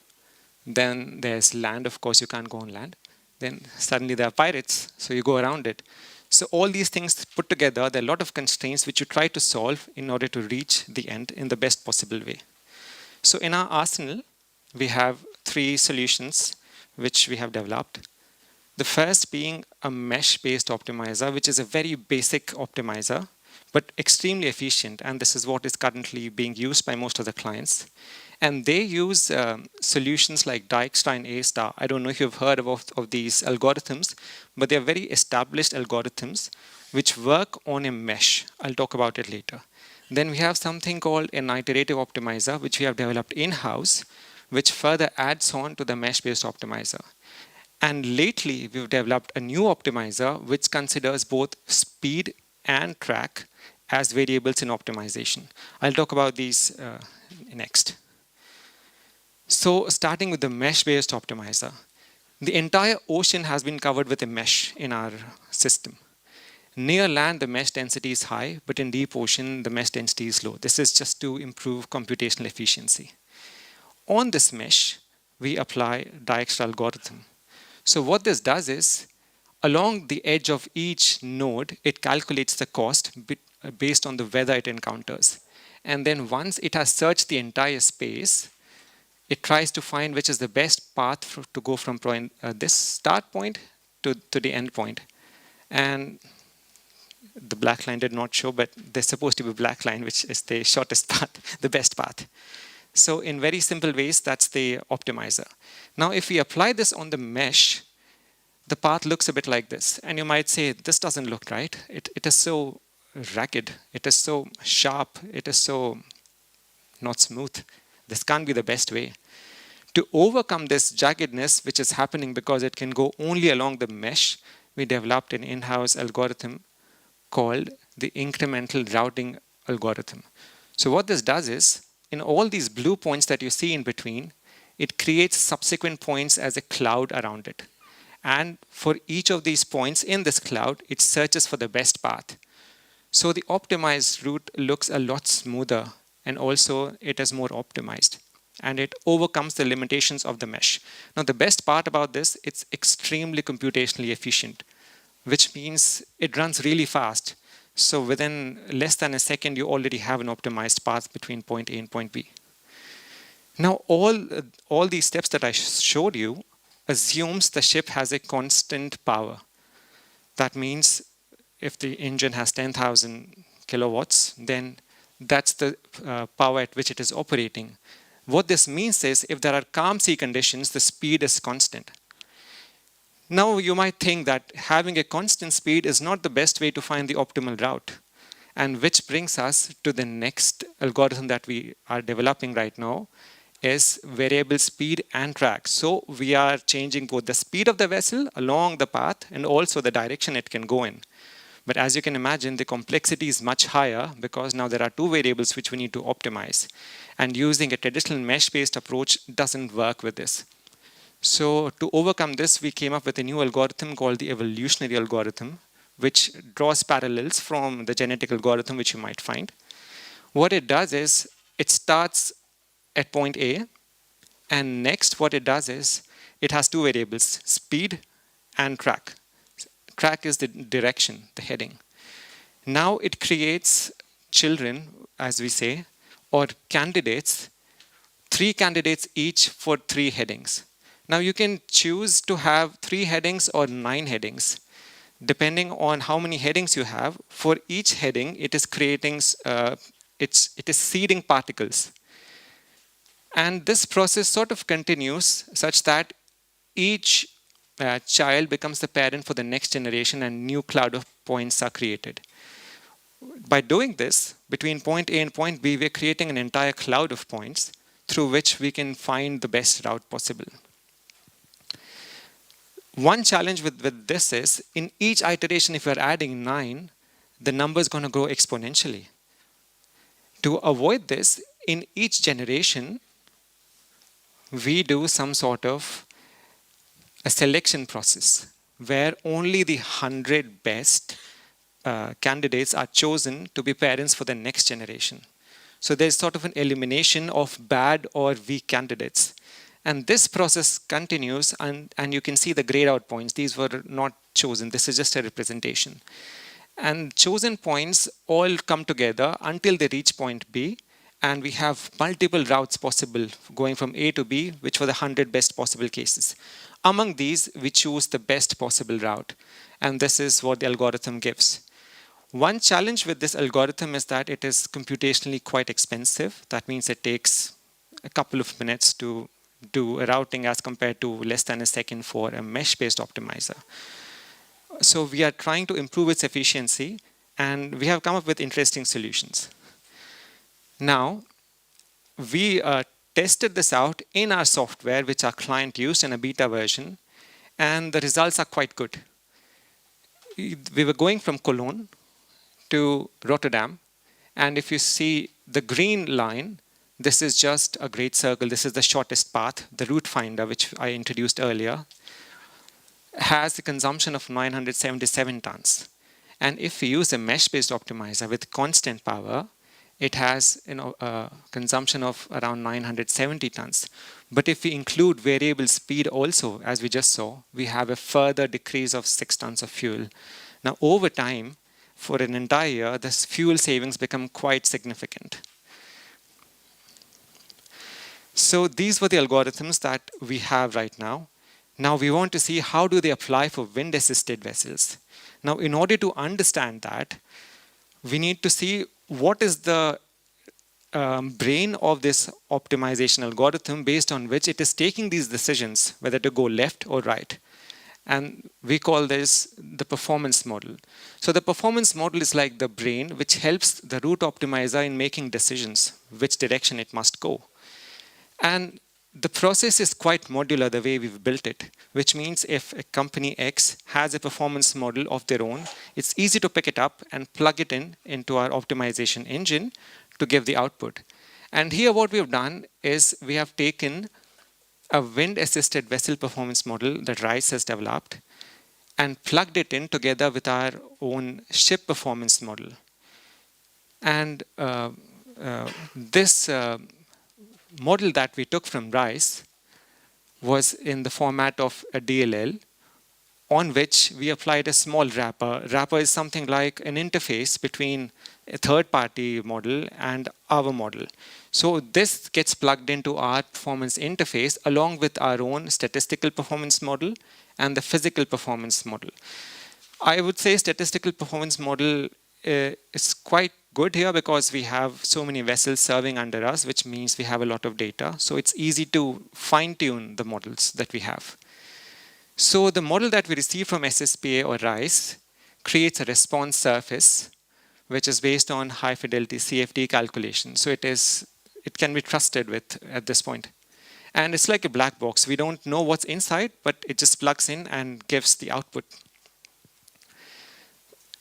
Then there's land, of course, you can't go on land. Then suddenly there are pirates, so you go around it. So all these things put together, there are a lot of constraints which you try to solve in order to reach the end in the best possible way. So in our arsenal, we have 3 solutions which we have developed. The first being a mesh-based optimizer, which is a very basic optimizer, but extremely efficient. And this is what is currently being used by most of the clients. And they use solutions like Dijkstra and A*. I don't know if you've heard of these algorithms, but they're very established algorithms which work on a mesh. I'll talk about it later. Then we have something called an iterative optimizer, which we have developed in-house, which further adds on to the mesh-based optimizer. And lately, we've developed a new optimizer, which considers both speed and track as variables in optimization. I'll talk about these next. So starting with the mesh-based optimizer, the entire ocean has been covered with a mesh in our system. Near land, the mesh density is high, but in deep ocean, the mesh density is low. This is just to improve computational efficiency. On this mesh, we apply Dijkstra algorithm. So what this does is, along the edge of each node, it calculates the cost based on the weather it encounters. And then once it has searched the entire space, it tries to find which is the best path to go from this start point to the end point. And the black line did not show, but there's supposed to be a black line, which is the shortest path, the best path. So in very simple ways, that's the optimizer. Now, if we apply this on the mesh, the path looks a bit like this. And you might say, this doesn't look right. It is so ragged. It is so sharp. It is so not smooth. This can't be the best way. To overcome this jaggedness, which is happening because it can go only along the mesh, we developed an in-house algorithm called the incremental routing algorithm. So what this does is, in all these blue points that you see in between, it creates subsequent points as a cloud around it. And for each of these points in this cloud, it searches for the best path. So the optimized route looks a lot smoother, and also it is more optimized. And it overcomes the limitations of the mesh. Now, the best part about this, it's extremely computationally efficient, which means it runs really fast. So within less than a second, you already have an optimized path between point A and point B. Now, all these steps that I showed you assumes the ship has a constant power. That means if the engine has 10,000 kilowatts, then that's the power at which it is operating. What this means is if there are calm sea conditions, the speed is constant. Now, you might think that having a constant speed is not the best way to find the optimal route, and which brings us to the next algorithm that we are developing right now is variable speed and track. So we are changing both the speed of the vessel along the path and also the direction it can go in. But as you can imagine, the complexity is much higher because now there are two variables which we need to optimize. And using a traditional mesh-based approach doesn't work with this. So to overcome this, we came up with a new algorithm called the evolutionary algorithm, which draws parallels from the genetic algorithm, which you might find. What it does is it starts at point A, and next what it does is it has two variables, speed and track. Track is the direction, the heading. Now it creates children, as we say, or candidates, 3 candidates each for 3 headings. Now you can choose to have 3 headings or 9 headings. Depending on how many headings you have, for each heading, it is creating, it is seeding particles. And this process sort of continues such that each child becomes the parent for the next generation and new cloud of points are created. By doing this, between point A and point B, we're creating an entire cloud of points through which we can find the best route possible. One challenge with this is, in each iteration, if you're adding 9, the number is going to grow exponentially. To avoid this, in each generation, we do some sort of a selection process where only the 100 best candidates are chosen to be parents for the next generation. So there's sort of an elimination of bad or weak candidates. And this process continues, and you can see the grayed out points. These were not chosen. This is just a representation. And chosen points all come together until they reach point B. and we have multiple routes possible going from A to B, which were the 100 best possible cases. Among these, we choose the best possible route, and this is what the algorithm gives. One challenge with this algorithm is that it is computationally quite expensive. That means it takes a couple of minutes to do a routing as compared to less than a second for a mesh-based optimizer. So we are trying to improve its efficiency, and we have come up with interesting solutions. Now, we tested this out in our software, which our client used in a beta version, and the results are quite good. We were going from Cologne to Rotterdam, and if you see the green line, this is just a great circle. This is the shortest path. The route finder, which I introduced earlier, has a consumption of 977 tons. And if we use a mesh-based optimizer with constant power, it has a consumption of around 970 tons. But if we include variable speed also, as we just saw, we have a further decrease of 6 tons of fuel. Now, over time, for an entire year, this fuel savings become quite significant. So these were the algorithms that we have right now. Now we want to see how do they apply for wind-assisted vessels. Now, in order to understand that, we need to see what is the brain of this optimization algorithm based on which it is taking these decisions, whether to go left or right. And we call this the performance model. So the performance model is like the brain which helps the route optimizer in making decisions, which direction it must go. And the process is quite modular the way we've built it, which means if a company X has a performance model of their own, it's easy to pick it up and plug it into our optimization engine to give the output. And here what we have done is we have taken a wind-assisted vessel performance model that RISE has developed and plugged it in together with our own ship performance model. And this model that we took from RISE was in the format of a DLL on which we applied a small wrapper. Wrapper is something like an interface between a third-party model and our model. So this gets plugged into our performance interface along with our own statistical performance model and the physical performance model. I would say statistical performance model is quite good here because we have so many vessels serving under us, which means we have a lot of data. So it's easy to fine-tune the models that we have. So the model that we receive from SSPA or RISE creates a response surface, which is based on high-fidelity CFD calculation. So it can be trusted with at this point. And it's like a black box. We don't know what's inside, but it just plugs in and gives the output.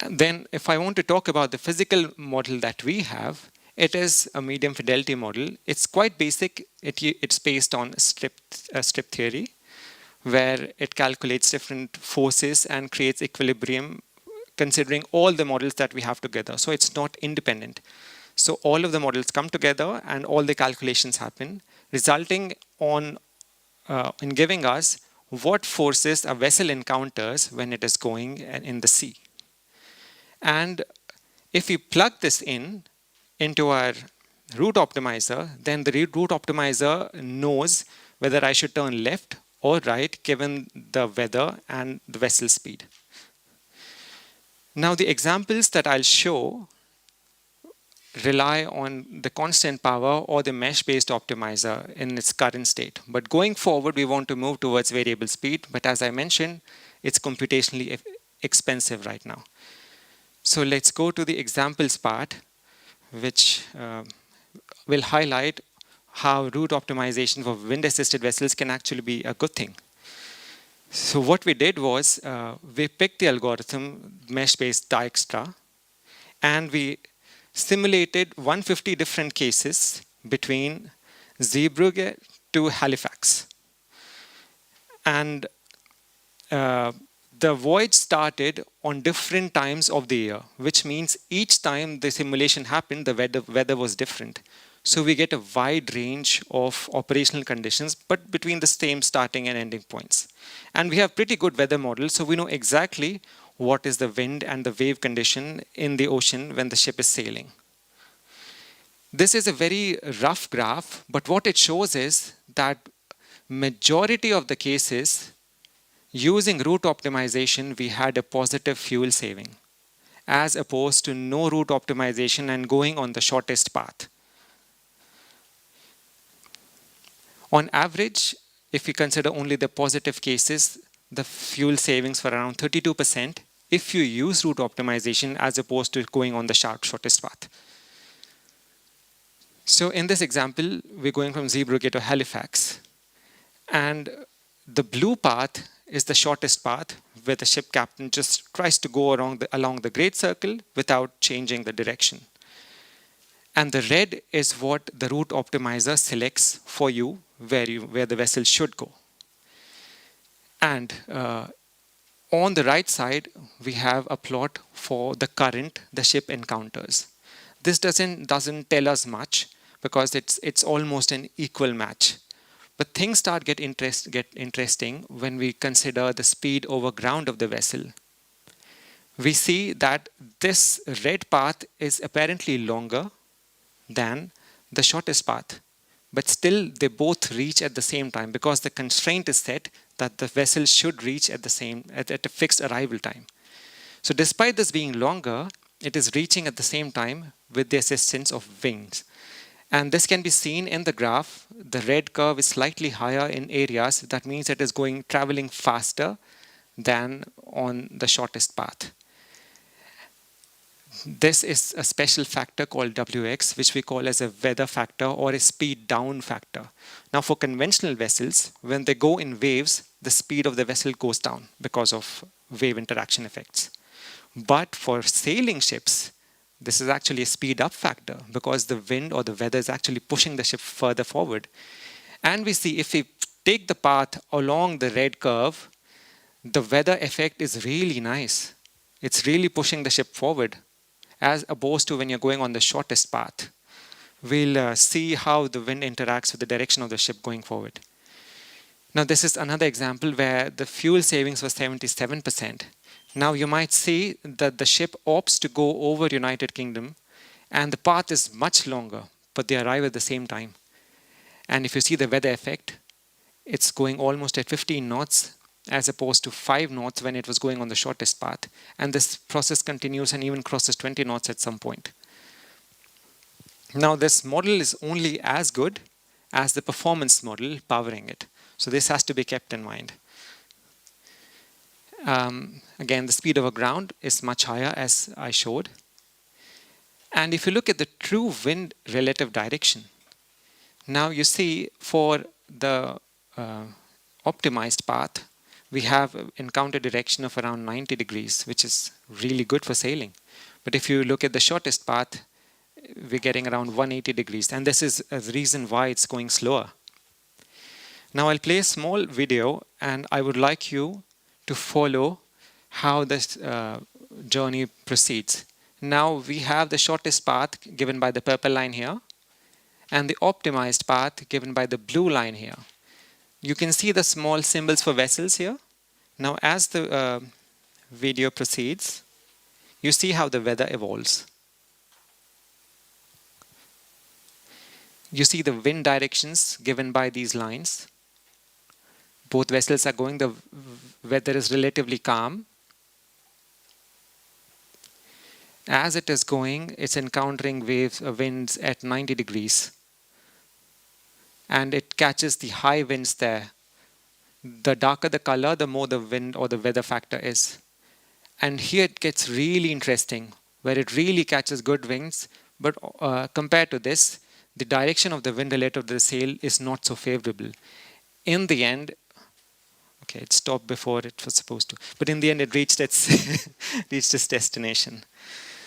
And then if I want to talk about the physical model that we have, it is a medium fidelity model. It's quite basic. It's based on strip theory, where it calculates different forces and creates equilibrium considering all the models that we have together. So it's not independent. So all of the models come together and all the calculations happen, resulting in giving us what forces a vessel encounters when it is going in the sea. And if we plug this into our route optimizer, then the route optimizer knows whether I should turn left or right given the weather and the vessel speed. Now the examples that I'll show rely on the constant power or the mesh-based optimizer in its current state. But going forward, we want to move towards variable speed. But as I mentioned, it's computationally expensive right now. So let's go to the examples part, which will highlight how route optimization for wind-assisted vessels can actually be a good thing. So what we did was we picked the algorithm mesh-based Dijkstra, and we simulated 150 different cases between Zeebrugge to Halifax. And the voyage started on different times of the year, which means each time the simulation happened, the weather was different. So we get a wide range of operational conditions, but between the same starting and ending points. And we have pretty good weather models, so we know exactly what is the wind and the wave condition in the ocean when the ship is sailing. This is a very rough graph, but what it shows is that majority of the cases, using route optimization, we had a positive fuel saving, as opposed to no route optimization and going on the shortest path. On average, if we consider only the positive cases, the fuel savings were around 32% if you use route optimization as opposed to going on the shortest path. So in this example, we're going from Zeebrugge to Halifax. And the blue path is the shortest path, where the ship captain just tries to go along the Great Circle without changing the direction. And the red is what the route optimizer selects for you, where the vessel should go. And on the right side, we have a plot for the current the ship encounters. This doesn't tell us much, because it's almost an equal match. But things start get interesting when we consider the speed over ground of the vessel. We see that this red path is apparently longer than the shortest path. But still, they both reach at the same time, because the constraint is set that the vessel should reach at a fixed arrival time. So despite this being longer, it is reaching at the same time with the assistance of wings. And this can be seen in the graph. The red curve is slightly higher in areas. That means it is traveling faster than on the shortest path. This is a special factor called WX, which we call as a weather factor or a speed down factor. Now, for conventional vessels, when they go in waves, the speed of the vessel goes down because of wave interaction effects. But for sailing ships, this is actually a speed up factor, because the wind or the weather is actually pushing the ship further forward. And we see if we take the path along the red curve, the weather effect is really nice. It's really pushing the ship forward, as opposed to when you're going on the shortest path. We'll see how the wind interacts with the direction of the ship going forward. Now, this is another example where the fuel savings was 77%. Now, you might see that the ship opts to go over United Kingdom, and the path is much longer, but they arrive at the same time. And if you see the weather effect, it's going almost at 15 knots, as opposed to 5 knots when it was going on the shortest path. And this process continues and even crosses 20 knots at some point. Now, this model is only as good as the performance model powering it. So this has to be kept in mind. Again, the speed over ground is much higher, as I showed. And if you look at the true wind relative direction, now you see for the optimized path, we have encounter direction of around 90 degrees, which is really good for sailing. But if you look at the shortest path, we're getting around 180 degrees. And this is a reason why it's going slower. Now I'll play a small video, and I would like you to follow how this journey proceeds. Now we have the shortest path given by the purple line here, and the optimized path given by the blue line here. You can see the small symbols for vessels here. Now, as the video proceeds, you see how the weather evolves. You see the wind directions given by these lines. Both vessels are going, the weather is relatively calm. As it is going, it's encountering winds at 90 degrees. And it catches the high winds there. The darker the color, the more the wind or the weather factor is. And here it gets really interesting, where it really catches good winds. But compared to this, the direction of the wind relative to the sail is not so favorable. In the end, okay, it stopped before it was supposed to. But in the end, it reached its destination.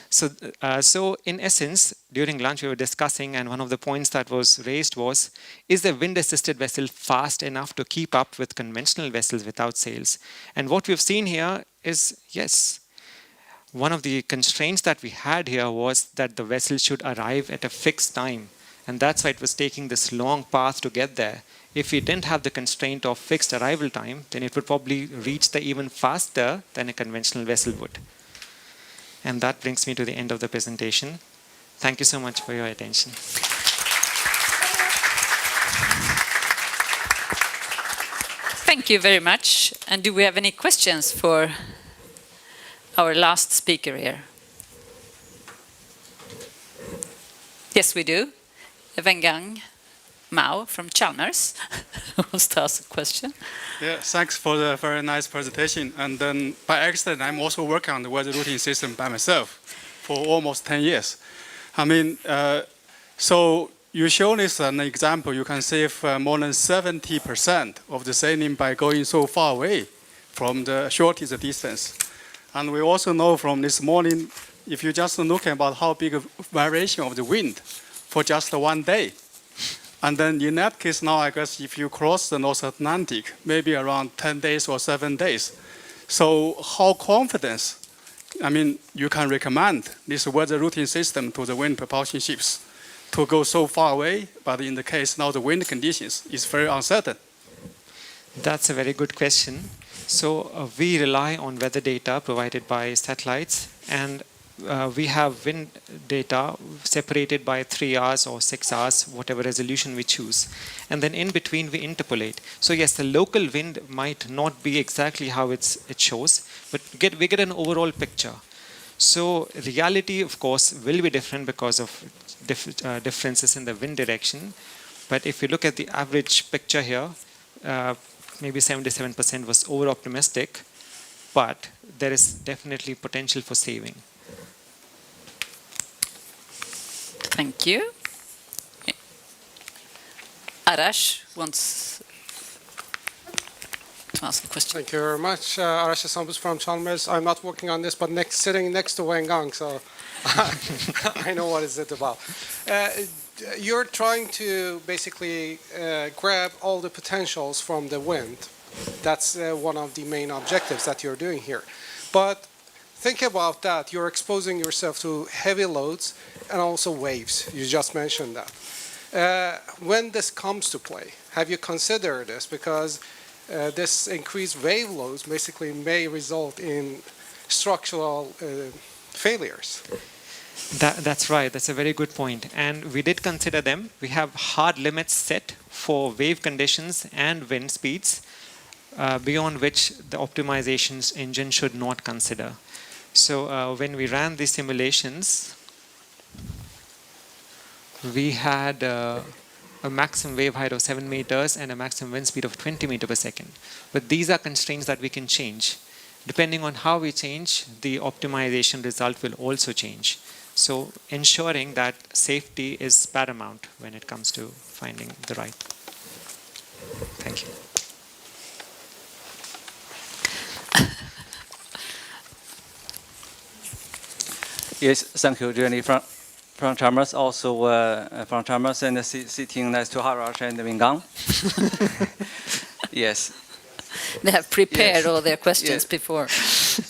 So in essence, during lunch we were discussing, and one of the points that was raised was, is the wind-assisted vessel fast enough to keep up with conventional vessels without sails? And what we've seen here is, yes. One of the constraints that we had here was that the vessel should arrive at a fixed time. And that's why it was taking this long path to get there. If we didn't have the constraint of fixed arrival time, then it would probably reach there even faster than a conventional vessel would. And that brings me to the end of the presentation. Thank you so much for your attention. Thank you very much. And do we have any questions for our last speaker here? Yes, we do. Wengang Mao from Chalmers wants to ask a question. Yeah, thanks for the very nice presentation. And then by accident, I'm also working on the weather routing system by myself for almost 10 years. I mean, so you showed us an example. You can save more than 70% of the sailing by going so far away from the shortest distance. And we also know from this morning, if you just look about how big a variation of the wind for just one day. And then in that case now, I guess if you cross the North Atlantic, maybe around 10 days or 7 days. So how confident, I mean, you can recommend this weather routing system to the wind propulsion ships to go so far away, but in the case now the wind conditions is very uncertain? That's a very good question. So we rely on weather data provided by satellites, and we have wind data separated by 3 hours or 6 hours, whatever resolution we choose. And then in between we interpolate. So yes, the local wind might not be exactly how it shows, but we get an overall picture. So reality, of course, will be different because of differences in the wind direction. But if you look at the average picture here, maybe 77% was over-optimistic, but there is definitely potential for saving. Thank you. Arash wants to ask a question. Thank you very much. Arash Sambus from Chalmers. I'm not working on this, but sitting next to Wengang, so I know what is it about. You're trying to basically grab all the potentials from the wind. That's one of the main objectives that you're doing here. But think about that. You're exposing yourself to heavy loads and also waves. You just mentioned that. When this comes to play, have you considered this? Because this increased wave loads basically may result in structural failures. That's right. That's a very good point. And we did consider them. We have hard limits set for wave conditions and wind speeds, beyond which the optimizations engine should not consider. So when we ran these simulations, we had a maximum wave height of 7 meters and a maximum wind speed of 20 meters per second. But these are constraints that we can change. Depending on how we change, the optimization result will also change. So ensuring that safety is paramount when it comes to finding the right. Thank you. Yes, thank you, Jenny. From Chalmers, also from Chalmers, and sitting next to Harash and Wengang. Yes. They have prepared all their questions before.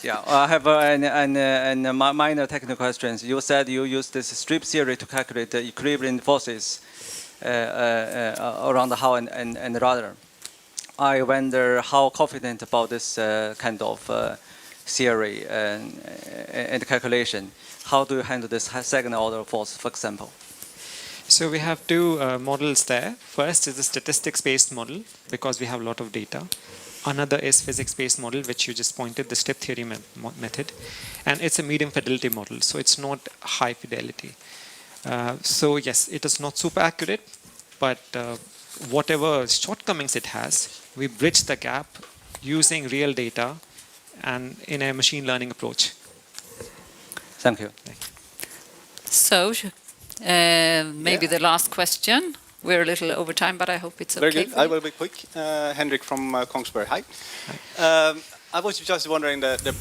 Yeah, I have a minor technical questions. You said you use this strip theory to calculate the equilibrium forces around the hull and rudder. I wonder how confident about this kind of theory and calculation. How do you handle this second order force, for example? So we have two models there. First is the statistics-based model, because we have a lot of data. Another is physics-based model, which you just pointed, the strip theory method. And it's a medium fidelity model, so it's not high fidelity. So yes, it is not super accurate, but whatever shortcomings it has, we bridge the gap using real data and in a machine learning approach. Thank you. So maybe the last question. We're a little over time, but I hope it's okay. Very good. I will be quick. Henrik from Kongsberg. Hi. I was just wondering the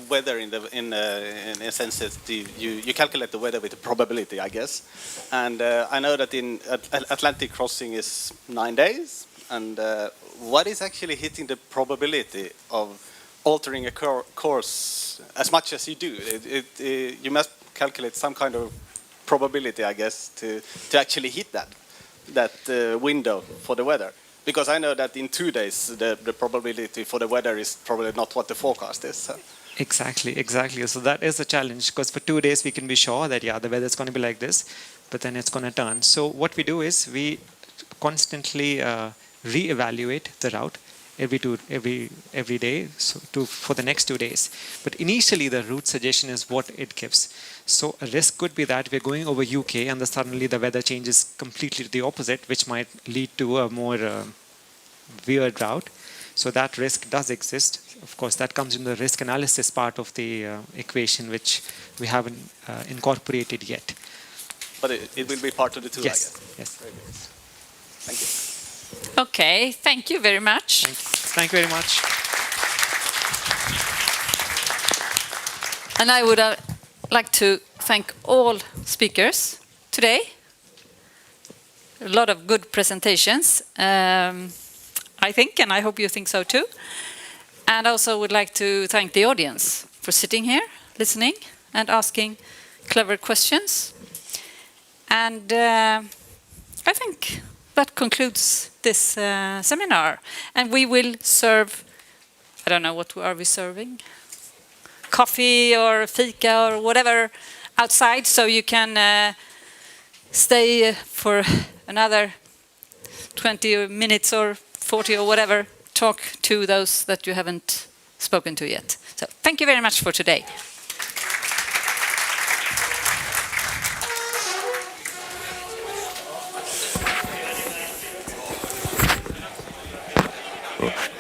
weather in a sense that you calculate the weather with the probability, I guess. And I know that in Atlantic crossing is 9 days. And what is actually hitting the probability of altering a course as much as you do? You must calculate some kind of probability, I guess, to actually hit that window for the weather. Because I know that in 2 days, the probability for the weather is probably not what the forecast is. So Exactly. So that is the challenge, because for 2 days we can be sure that the weather's going to be like this, but then it's going to turn. So what we do is we constantly re-evaluate the route every day, for the next 2 days. But initially the route suggestion is what it gives. So a risk could be that we're going over UK and then suddenly the weather changes completely to the opposite, which might lead to a more weird route. So that risk does exist. Of course, that comes in the risk analysis part of the equation, which we haven't incorporated yet. But it will be part of the tool, I guess. Yes. Very good. Thank you. Okay, thank you very much. Thank you very much. And I would like to thank all speakers today. A lot of good presentations, I think, and I hope you think so too. And also would like to thank the audience for sitting here, listening, and asking clever questions. And I think that concludes this seminar. And we will serve, I don't know, what are we serving? Coffee or fika or whatever outside, so you can stay for another 20 minutes or 40 or whatever, talk to those that you haven't spoken to yet. So thank you very much for today. Good.